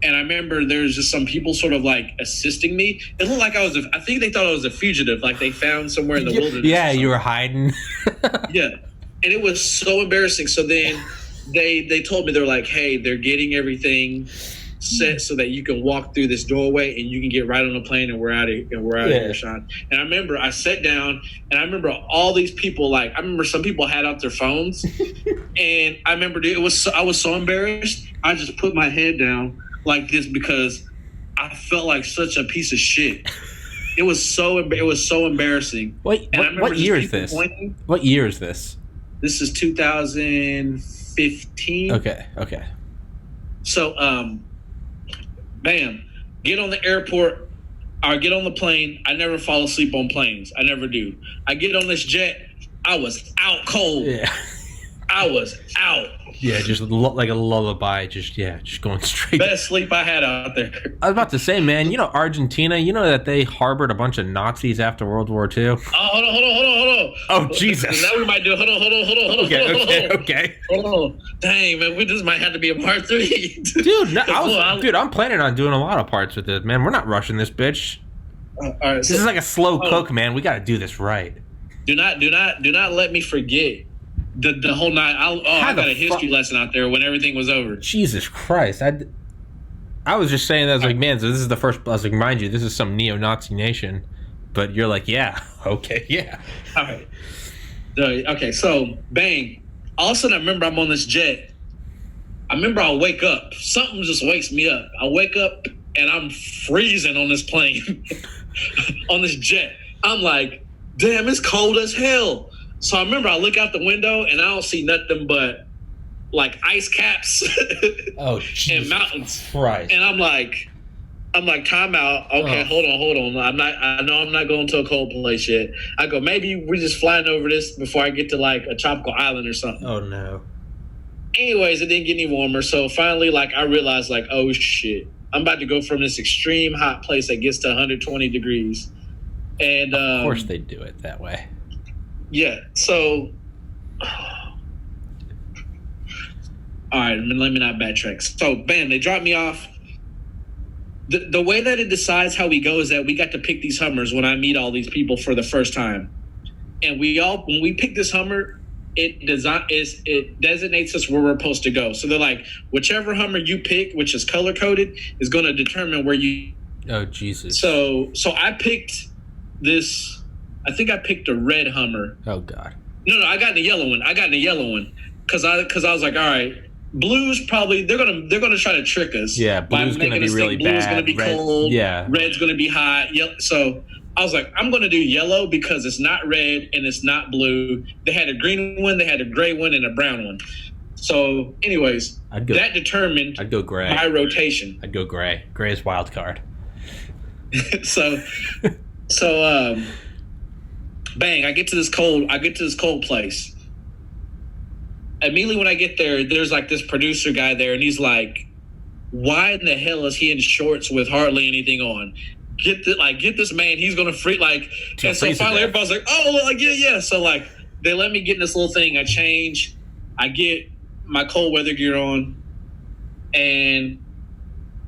And I remember there's just some people sort of like assisting me. It looked like I think they thought I was a fugitive, like they found somewhere in the wilderness. Yeah, you were hiding. Yeah. And it was so embarrassing. So then they told me, they're like, hey, they're getting everything set so that you can walk through this doorway and you can get right on the plane and we're out of here, Shon. And I remember I sat down and I remember all these people, like, I remember some people had out their phones and I remember I was so embarrassed. I just put my head down like this because I felt like such a piece of shit. It was so embarrassing. What year is this? What year is this? This is 2015. Okay. So, bam, get on the airport or get on the plane. I never fall asleep on planes. I never do. I get on this jet. I was out cold. Yeah. I was out. Yeah, just like a lullaby. Just going straight. Best sleep I had out there. I was about to say, man, Argentina, that they harbored a bunch of Nazis after World War II? Oh, hold on. Oh, Jesus. Now we might do, hold on. Okay. Hold on. Dang, man, this might have to be a part 3. Dude, I'm planning on doing a lot of parts with it, man. We're not rushing this bitch. All right, this is like a slow cook, man. We got to do this right. Do not let me forget. The whole night, I got a history lesson out there when everything was over. Jesus Christ. I was just saying that. I was like, man, so this is the first. I was like, mind you, this is some neo-Nazi nation. But you're like, yeah. Okay, yeah. All right. Okay, so, bang. All of a sudden, I remember I'm on this jet. I remember I'll wake up. Something just wakes me up. I wake up, and I'm freezing on this plane. On this jet. I'm like, damn, it's cold as hell. So I remember I look out the window and I don't see nothing but like ice caps Oh, and Jesus mountains. Christ. And I'm like, time out. Okay, hold on. I know I'm not going to a cold place yet. I go, maybe we're just flying over this before I get to like a tropical island or something. Oh no. Anyways, it didn't get any warmer. So finally, like, I realized, like, oh shit, I'm about to go from this extreme hot place that gets to 120 degrees. And of course they do it that way. Yeah. So, all right, let me not backtrack. So, bam, they dropped me off. The way that it decides how we go is that we got to pick these Hummers when I meet all these people for the first time. And when we pick this Hummer, it designates us where we're supposed to go. So they're like, whichever Hummer you pick, which is color coded, is going to determine where you. Oh, Jesus. So I picked this. I think I picked a red Hummer. Oh God. No, I got the yellow one. Because I was like, all right. Blue's probably they're gonna try to trick us. Yeah, blue's gonna be really bad. Blue's gonna be cold. Yeah, red's gonna be hot. So I was like, I'm gonna do yellow because it's not red and it's not blue. They had a green one, they had a gray one, and a brown one. So, anyways, that determined. I'd go gray. My rotation. I'd go gray. Gray is wild card. so, bang! I get to this cold place. Immediately when I get there, there's like this producer guy there, and he's like, "Why in the hell is he in shorts with hardly anything on? Get this man. He's gonna freak like." And so finally, everybody's like, "Oh, like yeah." So like, they let me get in this little thing. I change. I get my cold weather gear on, and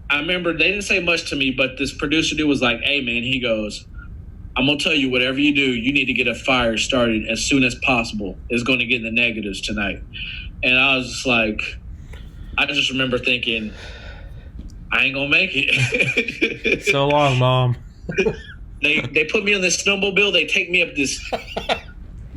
I remember they didn't say much to me, but this producer dude was like, "Hey man," he goes, "I'm gonna tell you, whatever you do, you need to get a fire started as soon as possible. It's going to get in the negatives tonight." And I was just like, I just remember thinking, I ain't gonna make it. So long, Mom. They put me on this snowmobile. They take me up this.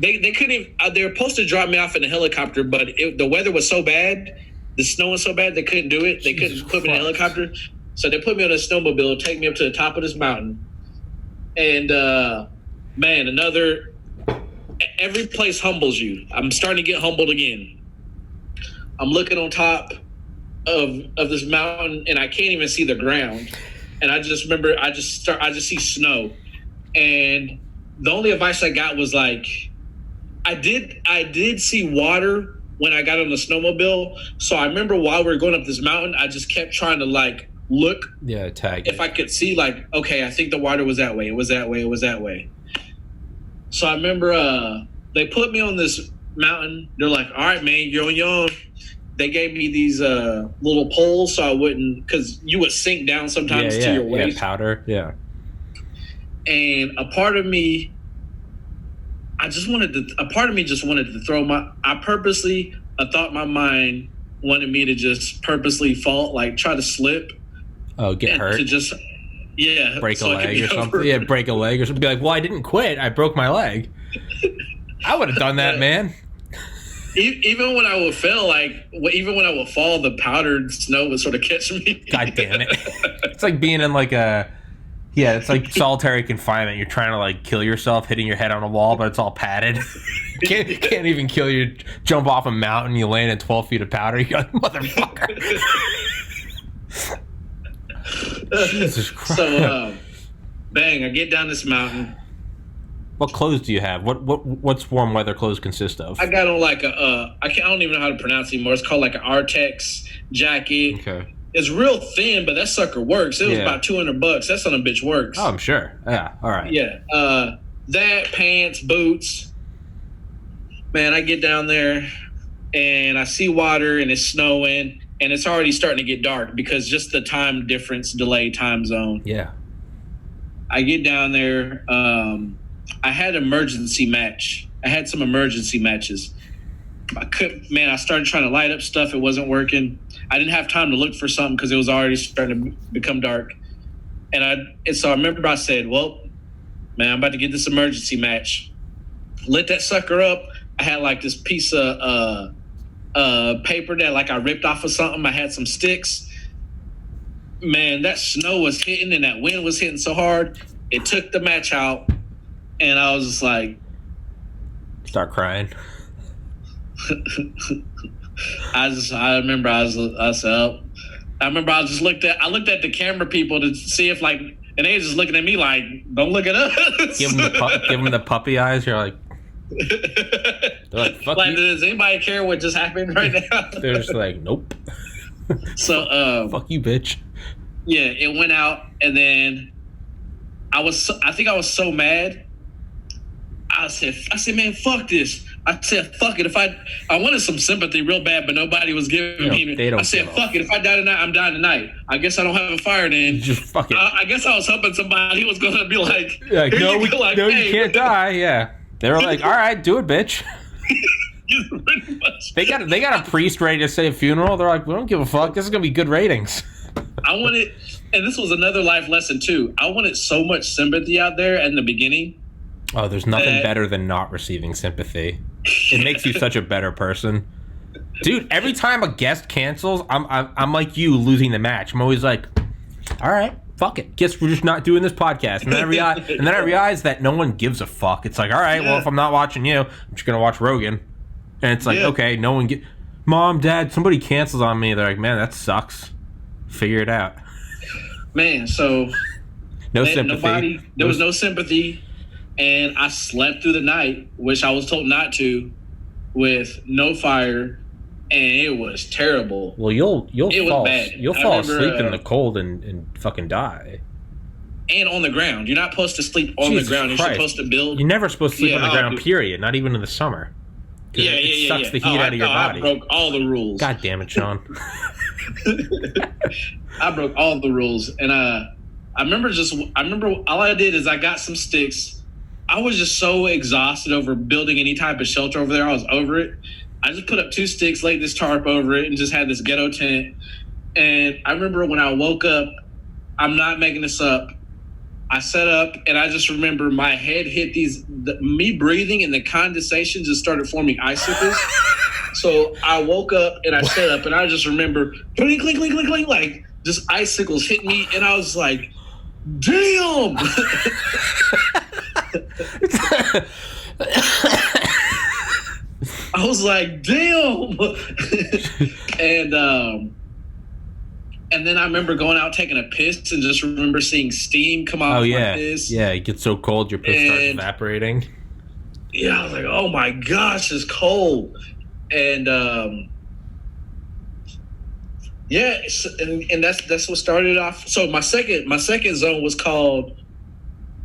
They couldn't even. They were supposed to drop me off in a helicopter, but the weather was so bad, the snow was so bad, they couldn't do it. They couldn't put me in a helicopter, so they put me on a snowmobile, take me up to the top of this mountain. And man, every place humbles you. I'm starting to get humbled again. I'm looking on top of this mountain, and I can't even see the ground. And I just remember, I just see snow. And the only advice I got was like, I did see water when I got on the snowmobile. So I remember while we were going up this mountain, I just kept trying to like look. Yeah, tag. If I could see, like, okay, I think the water was that way. It was that way. So I remember they put me on this mountain. They're like, all right, man, you're on your own. They gave me these little poles so I wouldn't, because you would sink down sometimes to your waist. Yeah, powder, yeah. And a part of me just wanted to throw I thought my mind wanted me to just purposely fall, like try to slip. Oh, get hurt? To just, break a leg or something. Yeah, break a leg or something. Be like, well, I didn't quit. I broke my leg. I would have done that, man. Even when I would fail, even when I would fall, the powdered snow would sort of catch me. God damn it. It's like being in like it's like solitary confinement. You're trying to like kill yourself, hitting your head on a wall, but it's all padded. can't even kill you. Jump off a mountain, you land in 12 feet of powder. You're like, motherfucker. Jesus Christ. So, bang, I get down this mountain. What clothes do you have? What's warm weather clothes consist of? I got on like I don't even know how to pronounce it anymore. It's called like an Artex jacket. Okay. It's real thin, but that sucker works. It was about $200. That son of a bitch works. Oh, I'm sure. Yeah. All right. Yeah. That, pants, boots. Man, I get down there and I see water and it's snowing and it's already starting to get dark because just the time difference, time zone. Yeah. I get down there. I had some emergency matches. I started trying to light up stuff. It wasn't working. I didn't have time to look for something because it was already starting to become dark. And so I remember I said, well, man, I'm about to get this emergency match. Lit that sucker up. I had like this piece of paper that like I ripped off of something. I had some sticks. Man, that snow was hitting and that wind was hitting so hard. It took the match out. And I was just like... Start crying. I remember I was up. I remember I looked at the camera people to see if like, and they just looking at me like, don't look at us. Give them the puppy eyes. You're like, they're like, fuck like, you. does anybody care what just happened right now? They're just like, nope. So fuck you, bitch. Yeah, it went out, and then I think I was so mad. I said, man, fuck this. I said, fuck it. If I wanted some sympathy real bad, but nobody was giving me. I said, fuck it. If I die tonight, I'm dying tonight. I guess I don't have a fire then. Just fuck it. I guess I was hoping somebody was going to be like, no, you can't die. Yeah. They were like, all right, do it, bitch. They got a priest ready to say a funeral. They're like, we don't give a fuck. This is going to be good ratings. I wanted, and this was another life lesson too. I wanted so much sympathy out there in the beginning. Oh, there's nothing better than not receiving sympathy. It makes you such a better person, dude. Every time a guest cancels, I'm like you losing the match. I'm always like, all right, fuck it. Guess we're just not doing this podcast. And then I realize that no one gives a fuck. It's like, all right, well, if I'm not watching you, I'm just gonna watch Rogan. And it's like, okay, no one Mom, Dad, somebody cancels on me. They're like, man, that sucks. Figure it out. Man, so no sympathy. There was no sympathy. And I slept through the night, which I was told not to, with no fire, and it was terrible. Well, you'll fall asleep in the cold and fucking die. And on the ground, you're not supposed to sleep on the ground. You're supposed to build. You're never supposed to sleep on the ground. Period. Not even in the summer. It sucks the heat out of your body. I broke all the rules. God damn it, Sean. I broke all the rules, and I remember all I did is I got some sticks. I was just so exhausted over building any type of shelter over there. I was over it. I just put up 2 sticks, laid this tarp over it, and just had this ghetto tent. And I remember when I woke up, I'm not making this up, I sat up, and I just remember my head hit me breathing, and the condensation just started forming icicles. So I woke up, and I sat up, and I just remember, clink, clink, clink, clink, clink, like, just icicles hit me, and I was like, damn! I was like, damn. And then I remember going out taking a piss and just remember seeing steam come out of my piss. Yeah, it gets so cold your piss starts evaporating. Yeah, I was like, oh my gosh, it's cold. And and that's what started off. So my second zone was called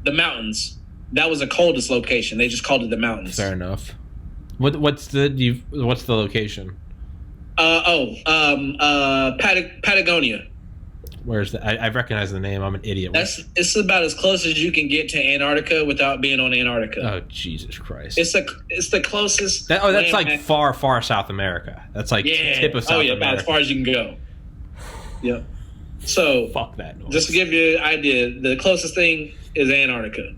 the mountains. That was the coldest location. They just called it the mountains. Fair enough. What's the location? Patagonia. Where's that? I recognize the name. I'm an idiot. It's about as close as you can get to Antarctica without being on Antarctica. Oh, Jesus Christ! It's the closest. That's like far South America. That's like tip of South America. About as far as you can go. Yep. So fuck that noise. Just to give you an idea, the closest thing is Antarctica,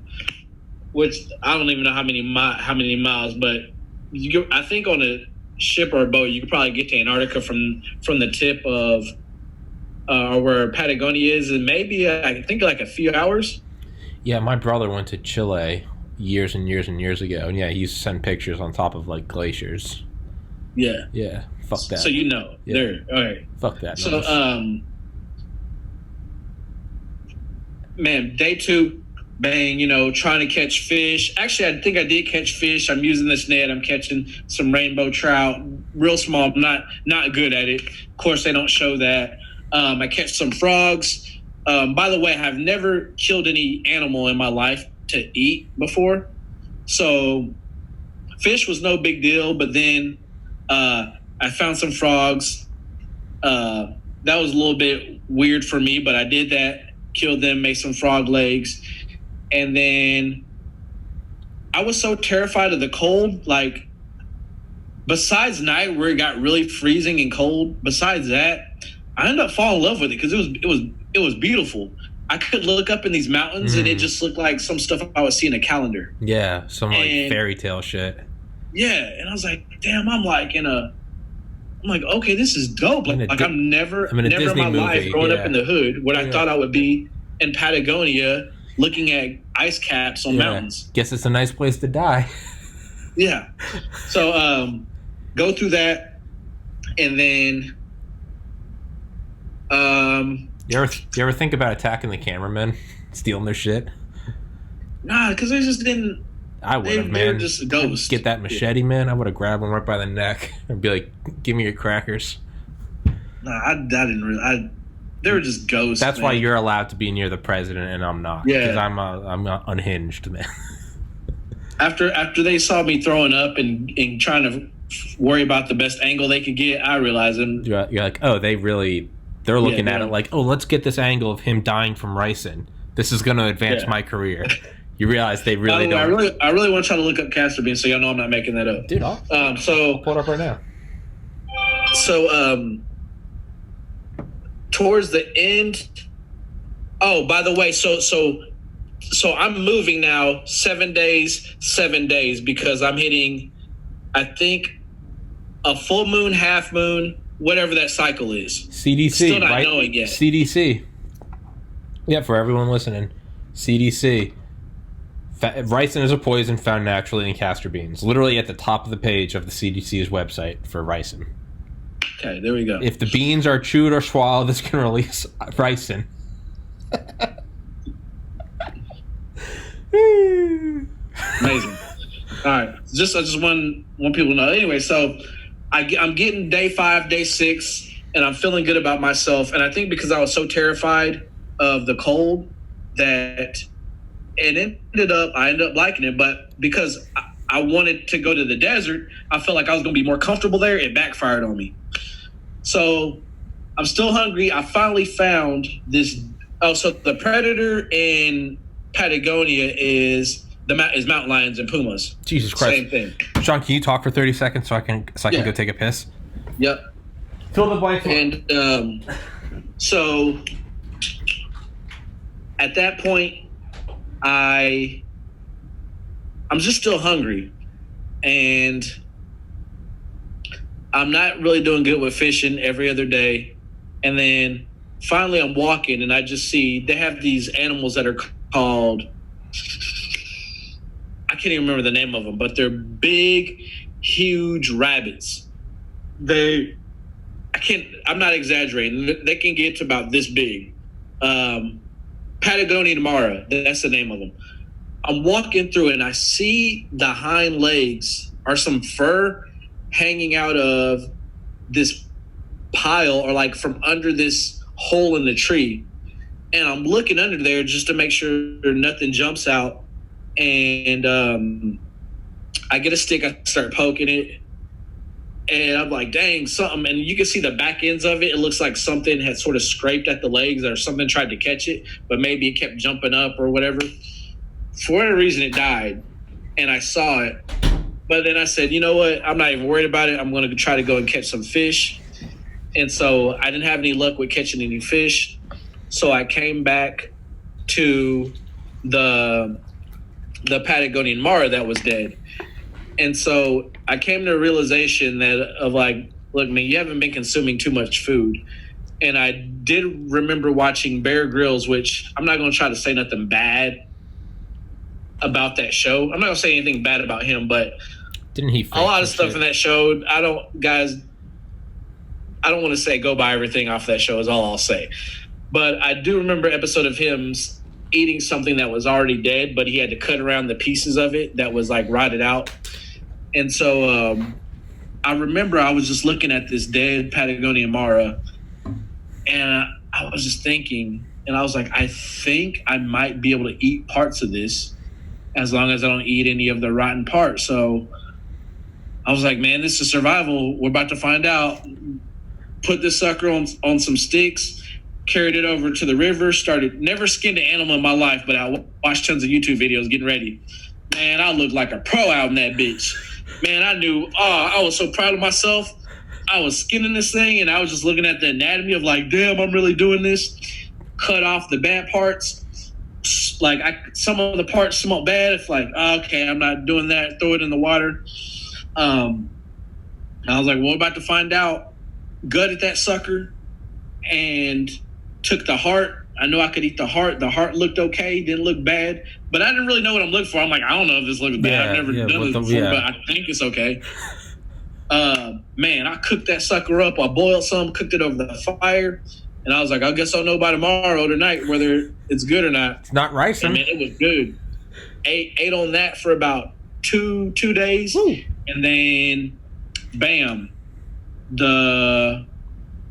which I don't even know how many miles, but I think on a ship or a boat you could probably get to Antarctica from the tip of where Patagonia is, and maybe I think like a few hours. Yeah, my brother went to Chile years and years and years ago, and he used to send pictures on top of like glaciers. Yeah. Yeah. Fuck that. So there. All right. Fuck that. So man, day 2, bang, trying to catch fish. Actually, I think I did catch fish. I'm using this net. I'm catching some rainbow trout, real small. I'm not good at it. Of course, they don't show that. I catch some frogs. By the way, I've never killed any animal in my life to eat before. So fish was no big deal, but then I found some frogs. That was a little bit weird for me, but I did that, killed them, made some frog legs. And then I was so terrified of the cold, like besides night where it got really freezing and cold, besides that, I ended up falling in love with it because it was beautiful. I could look up in these mountains and it just looked like some stuff I would see in a calendar. Yeah, some like fairy tale shit. Yeah, and I was like, damn, I'm like, okay, this is dope. Like I'm never in my life growing up in the hood what I thought I would be in Patagonia looking at ice caps on mountains. Guess it's a nice place to die. Yeah. So go through that, and then You ever think about attacking the cameramen, stealing their shit? nah, because they just didn't. I would have, man. They were just ghosts. Get that machete, man. I would have grabbed them right by the neck and be like, "Give me your crackers." Nah, I didn't really. They were just ghosts. That's man. why you're allowed to be near the president and I'm not. Yeah, because I'm unhinged, man. After they saw me throwing up and trying to worry about the best angle they could get, I realized you're like, oh, they're looking at it like, oh, let's get this angle of him dying from ricin. This is going to advance my career. You realize they really don't. I really want to try to look up castor beans, so y'all know I'm not making that up, dude. I'll pull it up right now. So, towards the end. Oh, by the way, so I'm moving now 7 days because I'm hitting, I think, a full moon, half moon, whatever that cycle is. CDC, still not right? knowing yet. CDC. Yeah, for everyone listening, CDC. Ricin is a poison found naturally in castor beans. Literally at the top of the page of the CDC's website for ricin. Okay, there we go. If the beans are chewed or swallowed, this can release ricin. Amazing. All right, I just want people to know. Anyway, so I'm getting day 5, day 6, and I'm feeling good about myself. And I think because I was so terrified of the cold that I ended up liking it. But because I wanted to go to the desert, I felt like I was going to be more comfortable there. It backfired on me. So I'm still hungry. I finally found this. Oh, so the predator in Patagonia is mountain lions and pumas. Jesus Christ. Same thing. Sean, can you talk for 30 seconds so I can go take a piss? Yep. Fill the blanks. And so at that point, I'm just still hungry, and I'm not really doing good with fishing every other day. And then finally I'm walking and I just see they have these animals that are called, I can't even remember the name of them, but they're big, huge rabbits. I'm not exaggerating. They can get to about this big. Patagonian Mara, that's the name of them. I'm walking through and I see the hind legs are some fur hanging out of this pile or like from under this hole in the tree. And I'm looking under there just to make sure nothing jumps out. And I get a stick, I start poking it. And I'm like, dang, something. And you can see the back ends of it. It looks like something had sort of scraped at the legs or something tried to catch it, but maybe it kept jumping up or whatever. For whatever reason, it died. And I saw it. But then I said, you know what? I'm not even worried about it. I'm going to try to go and catch some fish. And so I didn't have any luck with catching any fish. So I came back to the Patagonian Mara that was dead. And so I came to a realization look, man, you haven't been consuming too much food. And I did remember watching Bear Grylls, which I'm not going to try to say nothing bad about that show. I'm not going to say anything bad about him, but didn't he a lot of stuff in that show, I don't want to say go buy everything off that show is all I'll say. But I do remember an episode of him eating something that was already dead, but he had to cut around the pieces of it that was like rotted out. And so I remember I was just looking at this dead Patagonian Mara, and I was just thinking, and I was like, I think I might be able to eat parts of this as long as I don't eat any of the rotten parts. So I was like, man, this is survival. We're about to find out. Put this sucker on some sticks, carried it over to the river, never skinned an animal in my life, but I watched tons of YouTube videos getting ready. Man, I looked like a pro out in that bitch. Man, I was so proud of myself. I was skinning this thing, and I was just looking at the anatomy of like, damn, I'm really doing this. Cut off the bad parts. Like, some of the parts smelled bad. It's like, okay, I'm not doing that. Throw it in the water. I was like, well, we're about to find out. Gutted that sucker and took the heart. I know I could eat the heart. The heart looked okay, didn't look bad, but I didn't really know what I'm looking for. I'm like, I don't know if this looks bad. I've never done this before, but I think it's okay. man, I cooked that sucker up. I boiled some, cooked it over the fire, and I was like, I guess I'll know by tomorrow or tonight whether it's good or not. It's not rice. And man, it was good. Ate on that for about two days, and then bam, the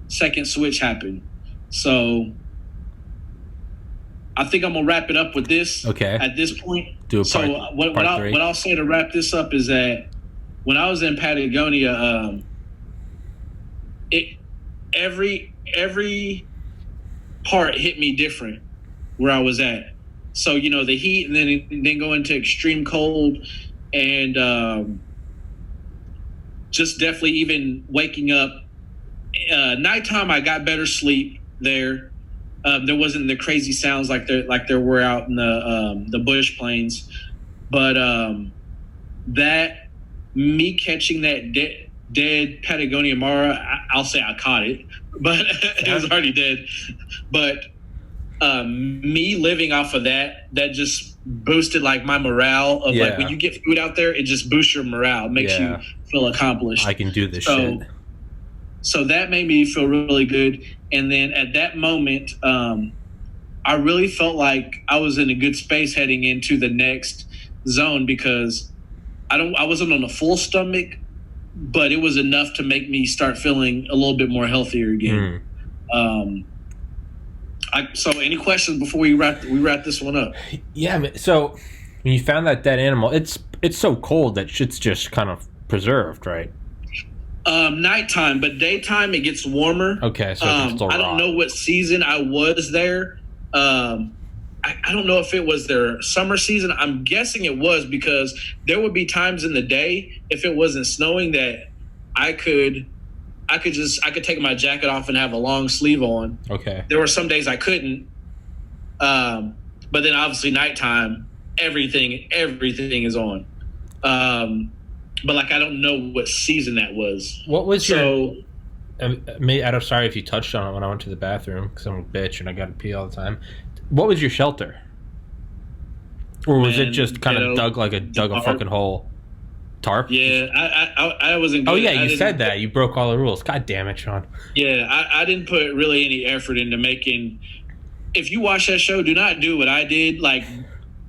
second switch happened. So I think I'm gonna wrap it up with this. Okay. At this point, what I'll say to wrap this up is that when I was in Patagonia, every part hit me different where I was at. So the heat, and then go into extreme cold, and just definitely even waking up. Nighttime, I got better sleep there. There wasn't the crazy sounds like there were out in the bush plains, but that me catching that dead Patagonia Mara, I'll say I caught it, but it was already dead. But me living off of that just boosted like my morale of like when you get food out there, it just boosts your morale, makes you feel accomplished. I can do this shit. So that made me feel really good. And then at that moment, I really felt like I was in a good space heading into the next zone, because I wasn't on a full stomach, but it was enough to make me start feeling a little bit more healthier again. So any questions before we wrap this one up? Yeah. So when you found that dead animal, it's so cold that shit's just kind of preserved, right? Nighttime, but daytime it gets warmer. Okay, so it's still I don't know what season I was there. I don't know if it was their summer season. I'm guessing it was, because there would be times in the day, if it wasn't snowing, that I could take my jacket off and have a long sleeve on. Okay. There were some days I couldn't. But then obviously nighttime, everything is on. But like I don't know what season that was. What was your? I'm sorry if you touched on it when I went to the bathroom, because I'm a bitch and I got to pee all the time. What was your shelter? Or was it just kind of dug a fucking hole? Tarp? Yeah, I wasn't good. Oh, yeah, you said that. You broke all the rules. God damn it, Shon. Yeah, I didn't put really any effort into making... If you watch that show, do not do what I did. Like,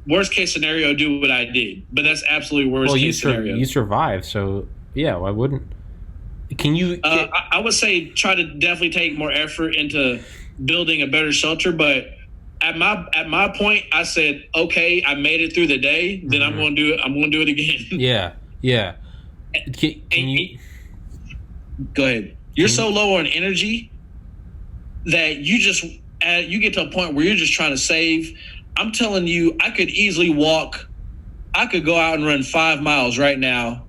worst case scenario, do what I did. But that's absolutely worst case scenario. You survived, so, yeah, why wouldn't... Can you... I would say try to definitely take more effort into building a better shelter, but... At my point, I said, okay, I made it through the day. Then I'm going to do it. I'm going to do it again. Yeah. Can you go ahead? You're so low on energy that you get to a point where you're just trying to save. I'm telling you, I could easily walk. I could go out and run 5 miles right now,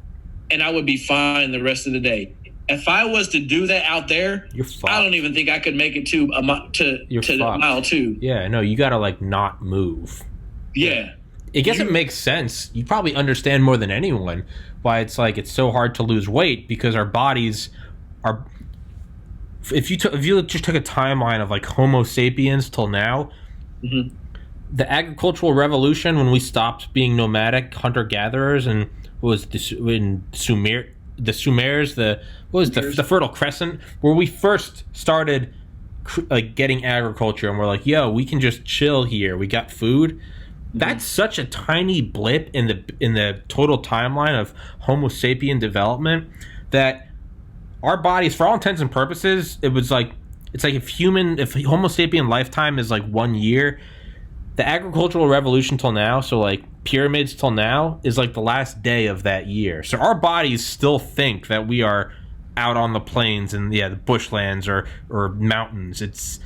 and I would be fine the rest of the day. If I was to do that out there, you're fucked. I don't even think I could make it to mile 2. Yeah, no, you gotta like not move. Yeah, I guess it makes sense. You probably understand more than anyone why it's so hard to lose weight, because our bodies are. If you just took a timeline of like Homo sapiens till now, the agricultural revolution, when we stopped being nomadic hunter gatherers, and was in the Sumers, the Fertile Crescent, where we first started like getting agriculture, and we're like, yo, we can just chill here. We got food. That's such a tiny blip in the total timeline of Homo sapien development that our bodies, for all intents and purposes, it's like if Homo sapien lifetime is like 1 year, the agricultural revolution till now, so like pyramids till now, is like the last day of that year. So our bodies still think that we are out on the plains and the bushlands or mountains. It's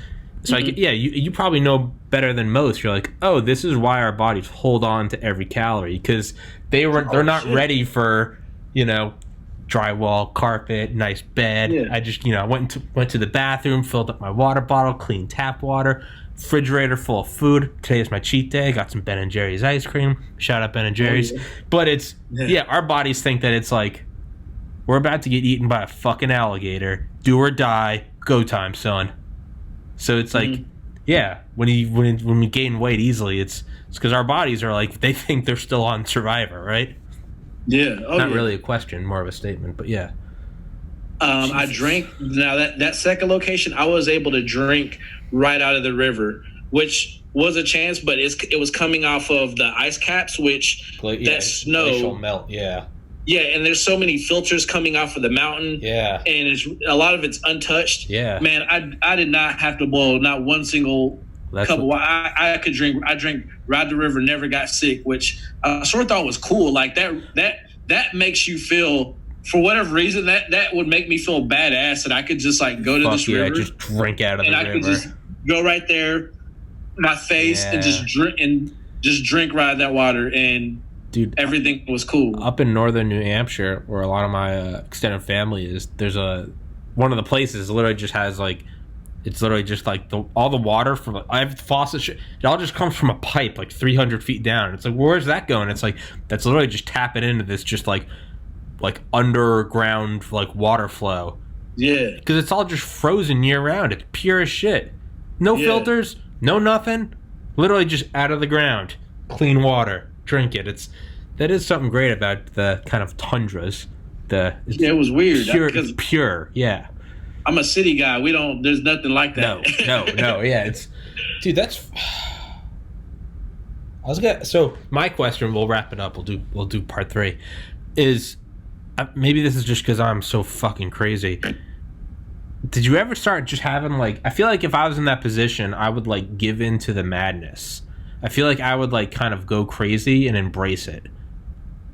like, you probably know better than most. You're like, oh, this is why our bodies hold on to every calorie, because they're not ready for drywall, carpet, nice bed. Yeah. I just went to the bathroom, filled up my water bottle, clean tap water. Refrigerator full of food. Today is my cheat day. Got some Ben & Jerry's ice cream. Shout out Ben & Jerry's. But it's our bodies think that it's like we're about to get eaten by a fucking alligator. Do or die. Go time, son. So it's like, when we gain weight easily, it's because our bodies are like, they think they're still on Survivor, right? Yeah. Not really a question, more of a statement, but yeah. I drank. Now that second location, I was able to drink right out of the river, which was a chance, but it was coming off of the ice caps, which that snow glacial melt. Yeah. Yeah, and there's so many filters coming off of the mountain. Yeah. And a lot of it's untouched. Yeah. Man, I did not have to boil not one single cup of water. I could drink. I drank right the river, never got sick, which I sort of thought was cool. Like that makes you feel, for whatever reason, that would make me feel badass that I could just like go to this river, just drink out of the river, and I could just go right there, my face, and just drink right that water, and dude, everything was cool. Up in northern New Hampshire, where a lot of my extended family is, there's one of the places literally just has like, it's literally just like all the water from, I have faucet shit, it all just comes from a pipe like 300 feet down. It's like, where's that going? It's like, that's literally just tapping into this just like underground like water flow. Yeah, because it's all just frozen year round. It's pure as shit. No filters, no nothing. Literally just out of the ground, clean water. Drink it. That is something great about the kind of tundras. It was weird. It's pure. Yeah. I'm a city guy. There's nothing like that. No. Yeah, dude. So my question, we'll wrap it up. We'll do part 3. Is maybe this is just because I'm so fucking crazy. Did you ever start just having like? I feel like if I was in that position, I would like give in to the madness. I feel like I would like kind of go crazy and embrace it.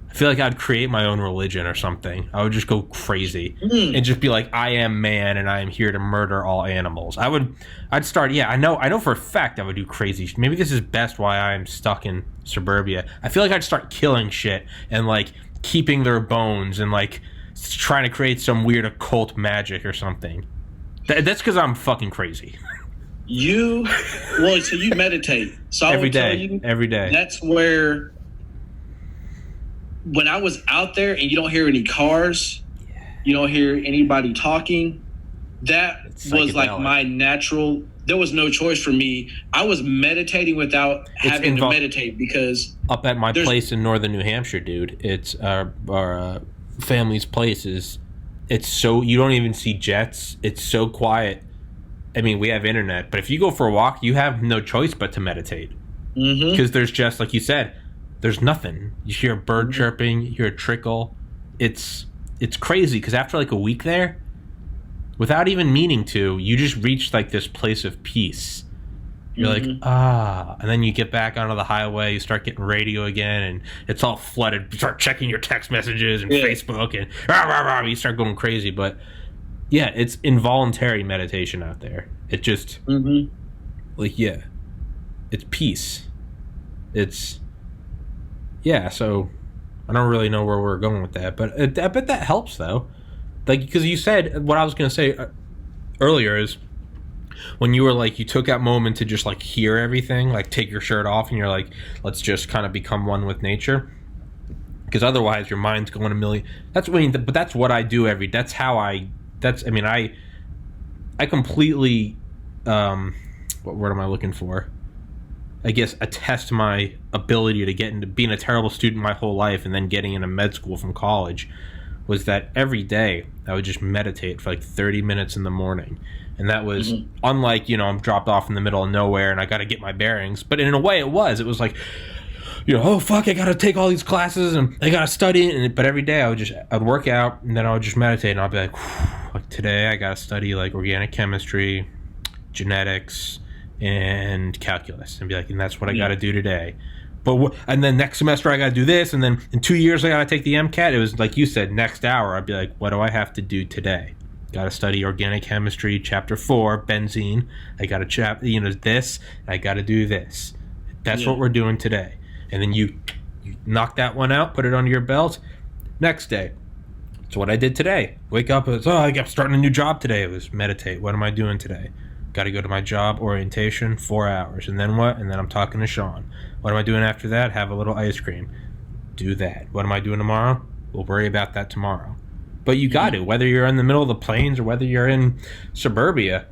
I feel like I'd create my own religion or something. I would just go crazy and just be like, I am man and I am here to murder all animals. I'd start, I know for a fact I would do crazy. Maybe this is best why I'm stuck in suburbia. I feel like I'd start killing shit and like keeping their bones and like trying to create some weird occult magic or something. That's because I'm fucking crazy. So you meditate. So every day. That's where, when I was out there and you don't hear any cars, you don't hear anybody talking, that was like my natural, there was no choice for me. I was meditating without having to meditate, because up at my place in northern New Hampshire, dude, it's our family's place it's so, you don't even see jets. It's so quiet. I mean, we have internet, but if you go for a walk, you have no choice but to meditate. Because there's just, like you said, there's nothing. You hear a bird chirping, you hear a trickle. It's crazy, because after like a week there, without even meaning to, you just reach like this place of peace. You're like, and then you get back onto the highway, you start getting radio again, and it's all flooded. You start checking your text messages and Facebook, and you start going crazy. But yeah, it's involuntary meditation out there. It just, it's peace. So I don't really know where we're going with that, but I bet that helps though. Like, because you said, what I was going to say earlier is, when you were like, you took that moment to just like hear everything, like take your shirt off and you're like, let's just kind of become one with nature, because otherwise your mind's going a million. But that's what I do I completely, what word am I looking for? I guess attest my ability to get into being a terrible student my whole life and then getting into med school from college, was that every day I would just meditate for like 30 minutes in the morning. And that was unlike, I'm dropped off in the middle of nowhere and I got to get my bearings. But in a way it was like, oh fuck, I got to take all these classes and I got to study. But every day I'd work out and then I would just meditate, and I'd be like today I got to study like organic chemistry, genetics, and calculus, and be like, and that's what I got to do today. And then next semester I got to do this, and then in 2 years I got to take the MCAT. It was like you said, next hour I'd be like, what do I have to do today? Got to study organic chemistry, chapter 4, benzene. I got to this. I got to do this. That's what we're doing today. And then you knock that one out, put it under your belt. Next day. So what I did today. Wake up. I'm starting a new job today. It was meditate. What am I doing today? Got to go to my job orientation, 4 hours. And then what? And then I'm talking to Sean. What am I doing after that? Have a little ice cream. Do that. What am I doing tomorrow? We'll worry about that tomorrow. But you got to, whether you're in the middle of the plains or whether you're in suburbia,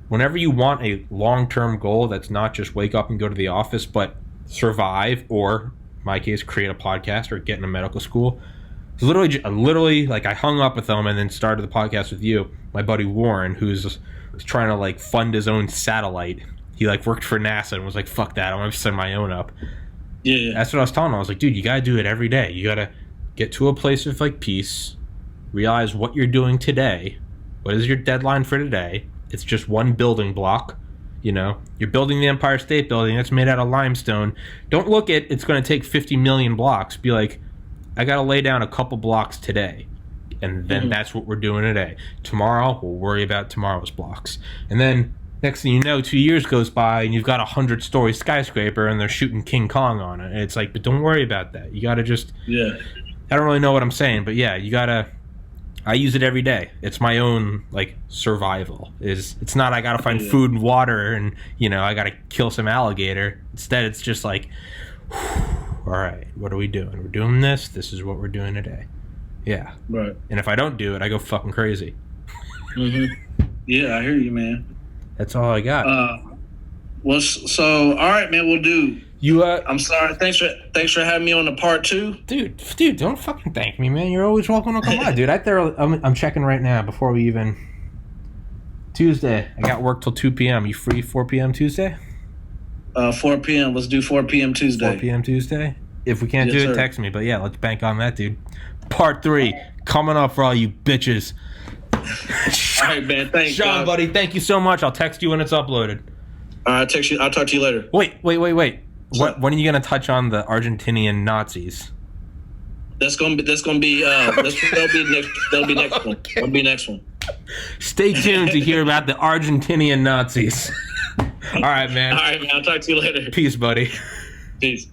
whenever you want a long-term goal that's not just wake up and go to the office, but survive, or in my case, create a podcast or get in a medical school, was literally like I hung up with him and then started the podcast with you. My buddy Warren, was trying to like fund his own satellite. He like worked for NASA and was like, "Fuck that! I'm gonna send my own up." Yeah. That's what I was telling him. I was like, "Dude, you gotta do it every day. You gotta get to a place of like peace. Realize what you're doing today. What is your deadline for today? It's just one building block." You know, you're building the Empire State Building. That's made out of limestone. Don't look at it's going to take 50 million blocks. Be like, I got to lay down a couple blocks today. And then that's what we're doing today. Tomorrow, we'll worry about tomorrow's blocks. And then next thing you know, 2 years goes by and you've got a 100-story skyscraper and they're shooting King Kong on it. And it's like, but don't worry about that. You got to just... Yeah. I don't really know what I'm saying, but yeah, you got to... I use it every day. It's my own like survival. It's not I gotta find food and water and I gotta kill some alligator. Instead, it's just like, all right, what are we doing? We're doing this. This is what we're doing today. Yeah. Right. And if I don't do it, I go fucking crazy. Yeah, I hear you, man. That's all I got. So all right, man. We'll do. I'm sorry. Thanks for having me on the part 2. Dude, don't fucking thank me, man. You're always welcome to come on, dude. I'm checking right now before we even. Tuesday. I got work till 2 p.m. You free 4 p.m. Tuesday? 4 p.m. Let's do 4 p.m. Tuesday. 4 p.m. Tuesday. If we can't do it, sir. Text me. But yeah, let's bank on that, dude. Part 3 coming up for all you bitches. All right, man. Thanks, Shon, buddy. Thank you so much. I'll text you when it's uploaded. All right, text you. I'll talk to you later. Wait. When are you gonna touch on the Argentinian Nazis? That'll be next one. That'll be next one. Stay tuned to hear about the Argentinian Nazis. All right, man. All right, man. I'll talk to you later. Peace, buddy. Peace.